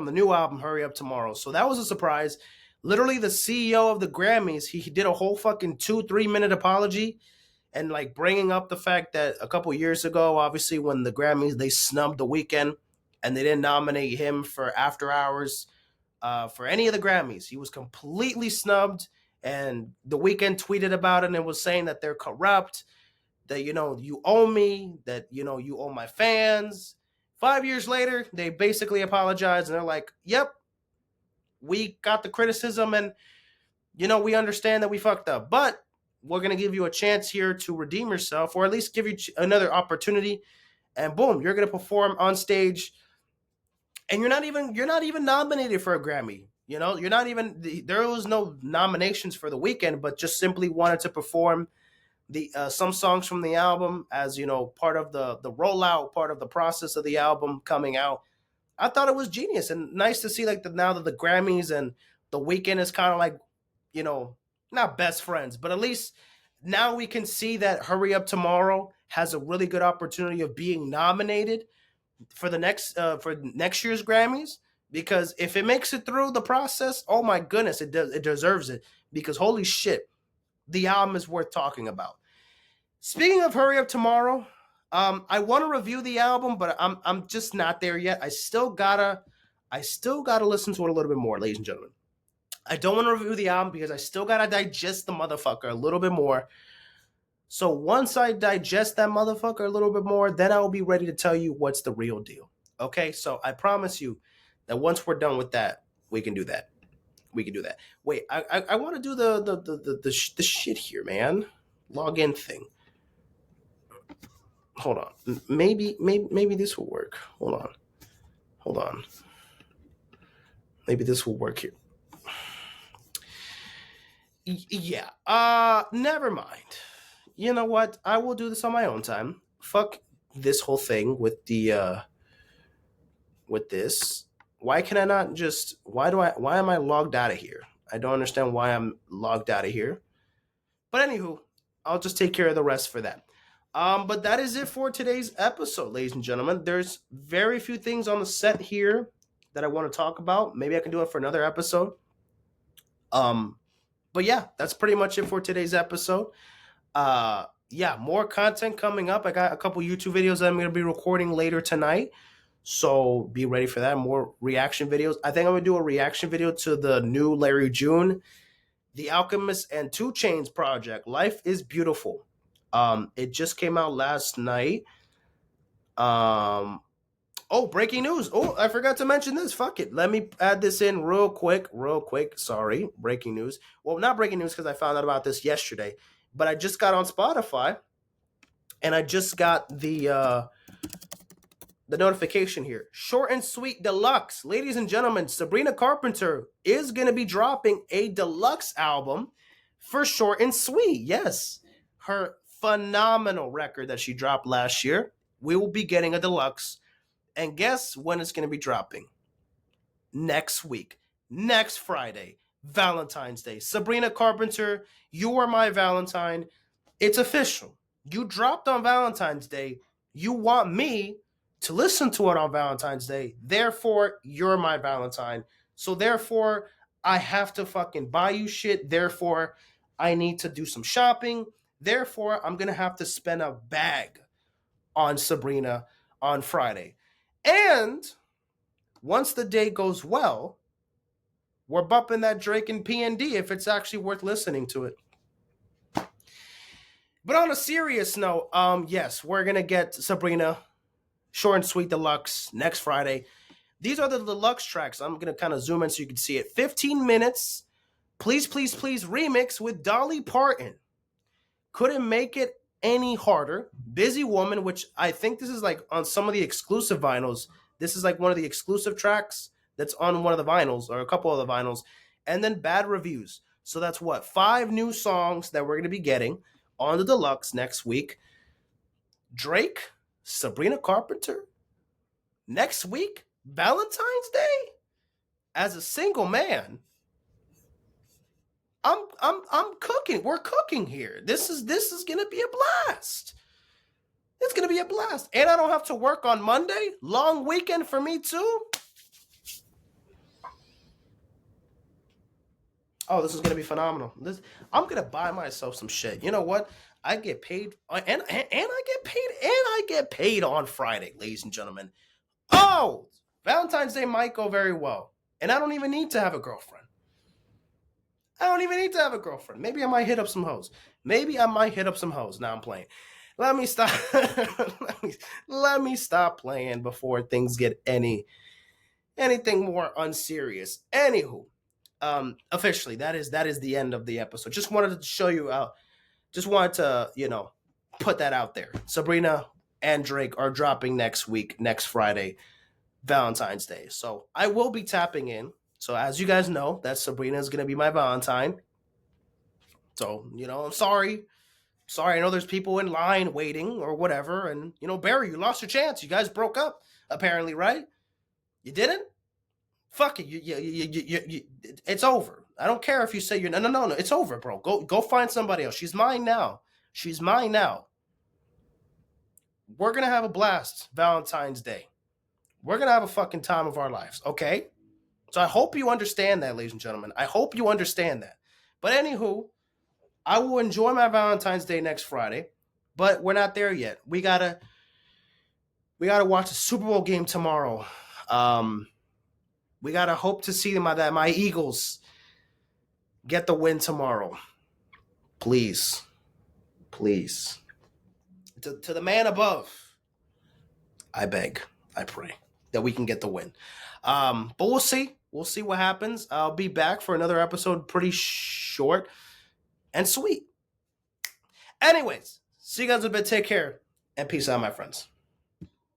the new album Hurry Up Tomorrow. So that was a surprise. Literally, the CEO of the Grammys, he did a whole fucking 2-3 minute apology and like bringing up the fact that a couple years ago, obviously, when the Grammys, they snubbed The Weeknd and they didn't nominate him for After Hours for any of the Grammys. He was completely snubbed, and The Weeknd tweeted about it and was saying that they're corrupt, that, you owe me, that, you owe my fans. 5 years later, they basically apologized, and they're like, yep, we got the criticism, and, we understand that we fucked up, but we're going to give you a chance here to redeem yourself, or at least give you another opportunity, and boom, you're going to perform on stage, and you're not even nominated for a Grammy. You're not even, there was no nominations for The Weeknd, but just simply wanted to perform the some songs from the album as, part of the rollout, part of the process of the album coming out. I thought it was genius and nice to see, like, now that the Grammys and The Weeknd is kind of like, not best friends, but at least now we can see that Hurry Up Tomorrow has a really good opportunity of being nominated for the next year's Grammys, because if it makes it through the process, oh my goodness, it deserves it, because holy shit, the album is worth talking about. Speaking of Hurry Up Tomorrow, I want to review the album, but I'm just not there yet. I still gotta listen to it a little bit more, ladies and gentlemen. I don't want to review the album because I still gotta digest the motherfucker a little bit more. So once I digest that motherfucker a little bit more, then I'll be ready to tell you what's the real deal. Okay, so I promise you that once we're done with that, we can do that. Wait, I want to do the shit here, man. Login thing. Hold on. Maybe this will work. Hold on. Maybe this will work here. Yeah. Never mind. You know what? I will do this on my own time. Fuck this whole thing with the with this. Why can I not just why am I logged out of here? I don't understand why I'm logged out of here. But anywho, I'll just take care of the rest for that. But that is it for today's episode, ladies and gentlemen. There's very few things on the set here that I want to talk about. Maybe I can do it for another episode. But yeah, that's pretty much it for today's episode. Yeah, more content coming up. I got a couple YouTube videos that I'm going to be recording later tonight, so be ready for that. More reaction videos. I think I'm going to do a reaction video to the new Larry June, The Alchemist, and 2 Chainz project, Life is Beautiful. It just came out last night. Oh, breaking news. Oh, I forgot to mention this. Fuck it. Let me add this in real quick. Sorry. Breaking news. Well, not breaking news because I found out about this yesterday, but I just got on Spotify and I just got the notification here. Short and Sweet Deluxe. Ladies and gentlemen, Sabrina Carpenter is going to be dropping a deluxe album for Short and Sweet. Yes. Her phenomenal record that she dropped last year. We will be getting a deluxe. And guess when it's going to be dropping? Next week. Next Friday. Valentine's Day. Sabrina Carpenter, you are my Valentine. It's official. You dropped on Valentine's Day. You want me to listen to it on Valentine's Day. Therefore, you're my Valentine. So therefore, I have to fucking buy you shit. Therefore, I need to do some shopping. Therefore, I'm going to have to spend a bag on Sabrina on Friday. And once the day goes well, we're bumping that Drake and P&D if it's actually worth listening to it. But on a serious note, yes, we're gonna get Sabrina Short and Sweet Deluxe next Friday. These are the deluxe tracks. I'm gonna kind of zoom in so you can see it. 15 minutes. Please, please, please remix with Dolly Parton. Couldn't make it any harder. Busy Woman, which I think this is like on some of the exclusive vinyls. This is like one of the exclusive tracks that's on one of the vinyls or a couple of the vinyls. And then Bad Reviews. So that's what? 5 new songs that we're going to be getting on the deluxe next week. Drake, Sabrina Carpenter. Next week, Valentine's Day. As a single man, I'm cooking. We're cooking here. This is gonna be a blast. It's gonna be a blast. And I don't have to work on Monday. Long weekend for me too. Oh, this is gonna be phenomenal. I'm gonna buy myself some shit. You know what? I get paid and I get paid on Friday, ladies and gentlemen. Oh, Valentine's Day might go very well. And I don't even need to have a girlfriend. I don't even need to have a girlfriend. Maybe I might hit up some hoes. Now I'm playing. Let me stop. let me stop playing before things get anything more unserious. Anywho, officially that is the end of the episode. Just wanted to show you out. Just wanted to put that out there. Sabrina and Drake are dropping next week, next Friday, Valentine's Day. So I will be tapping in. So as you guys know, that Sabrina is going to be my Valentine. So, I'm sorry. Sorry, I know there's people in line waiting or whatever. And, Barry, you lost your chance. You guys broke up, apparently, right? You didn't? Fuck it. It's over. I don't care if you say you're... No. It's over, bro. Go find somebody else. She's mine now. We're going to have a blast Valentine's Day. We're going to have a fucking time of our lives, okay? So I hope you understand that, ladies and gentlemen. I hope you understand that. But anywho, I will enjoy my Valentine's Day next Friday, but we're not there yet. We gotta watch a Super Bowl game tomorrow. We gotta hope to see that my Eagles get the win tomorrow. Please. To the man above, I beg, I pray that we can get the win. But we'll see. We'll see what happens. I'll be back for another episode pretty short and sweet. Anyways, see you guys in a bit. Take care and peace out, my friends.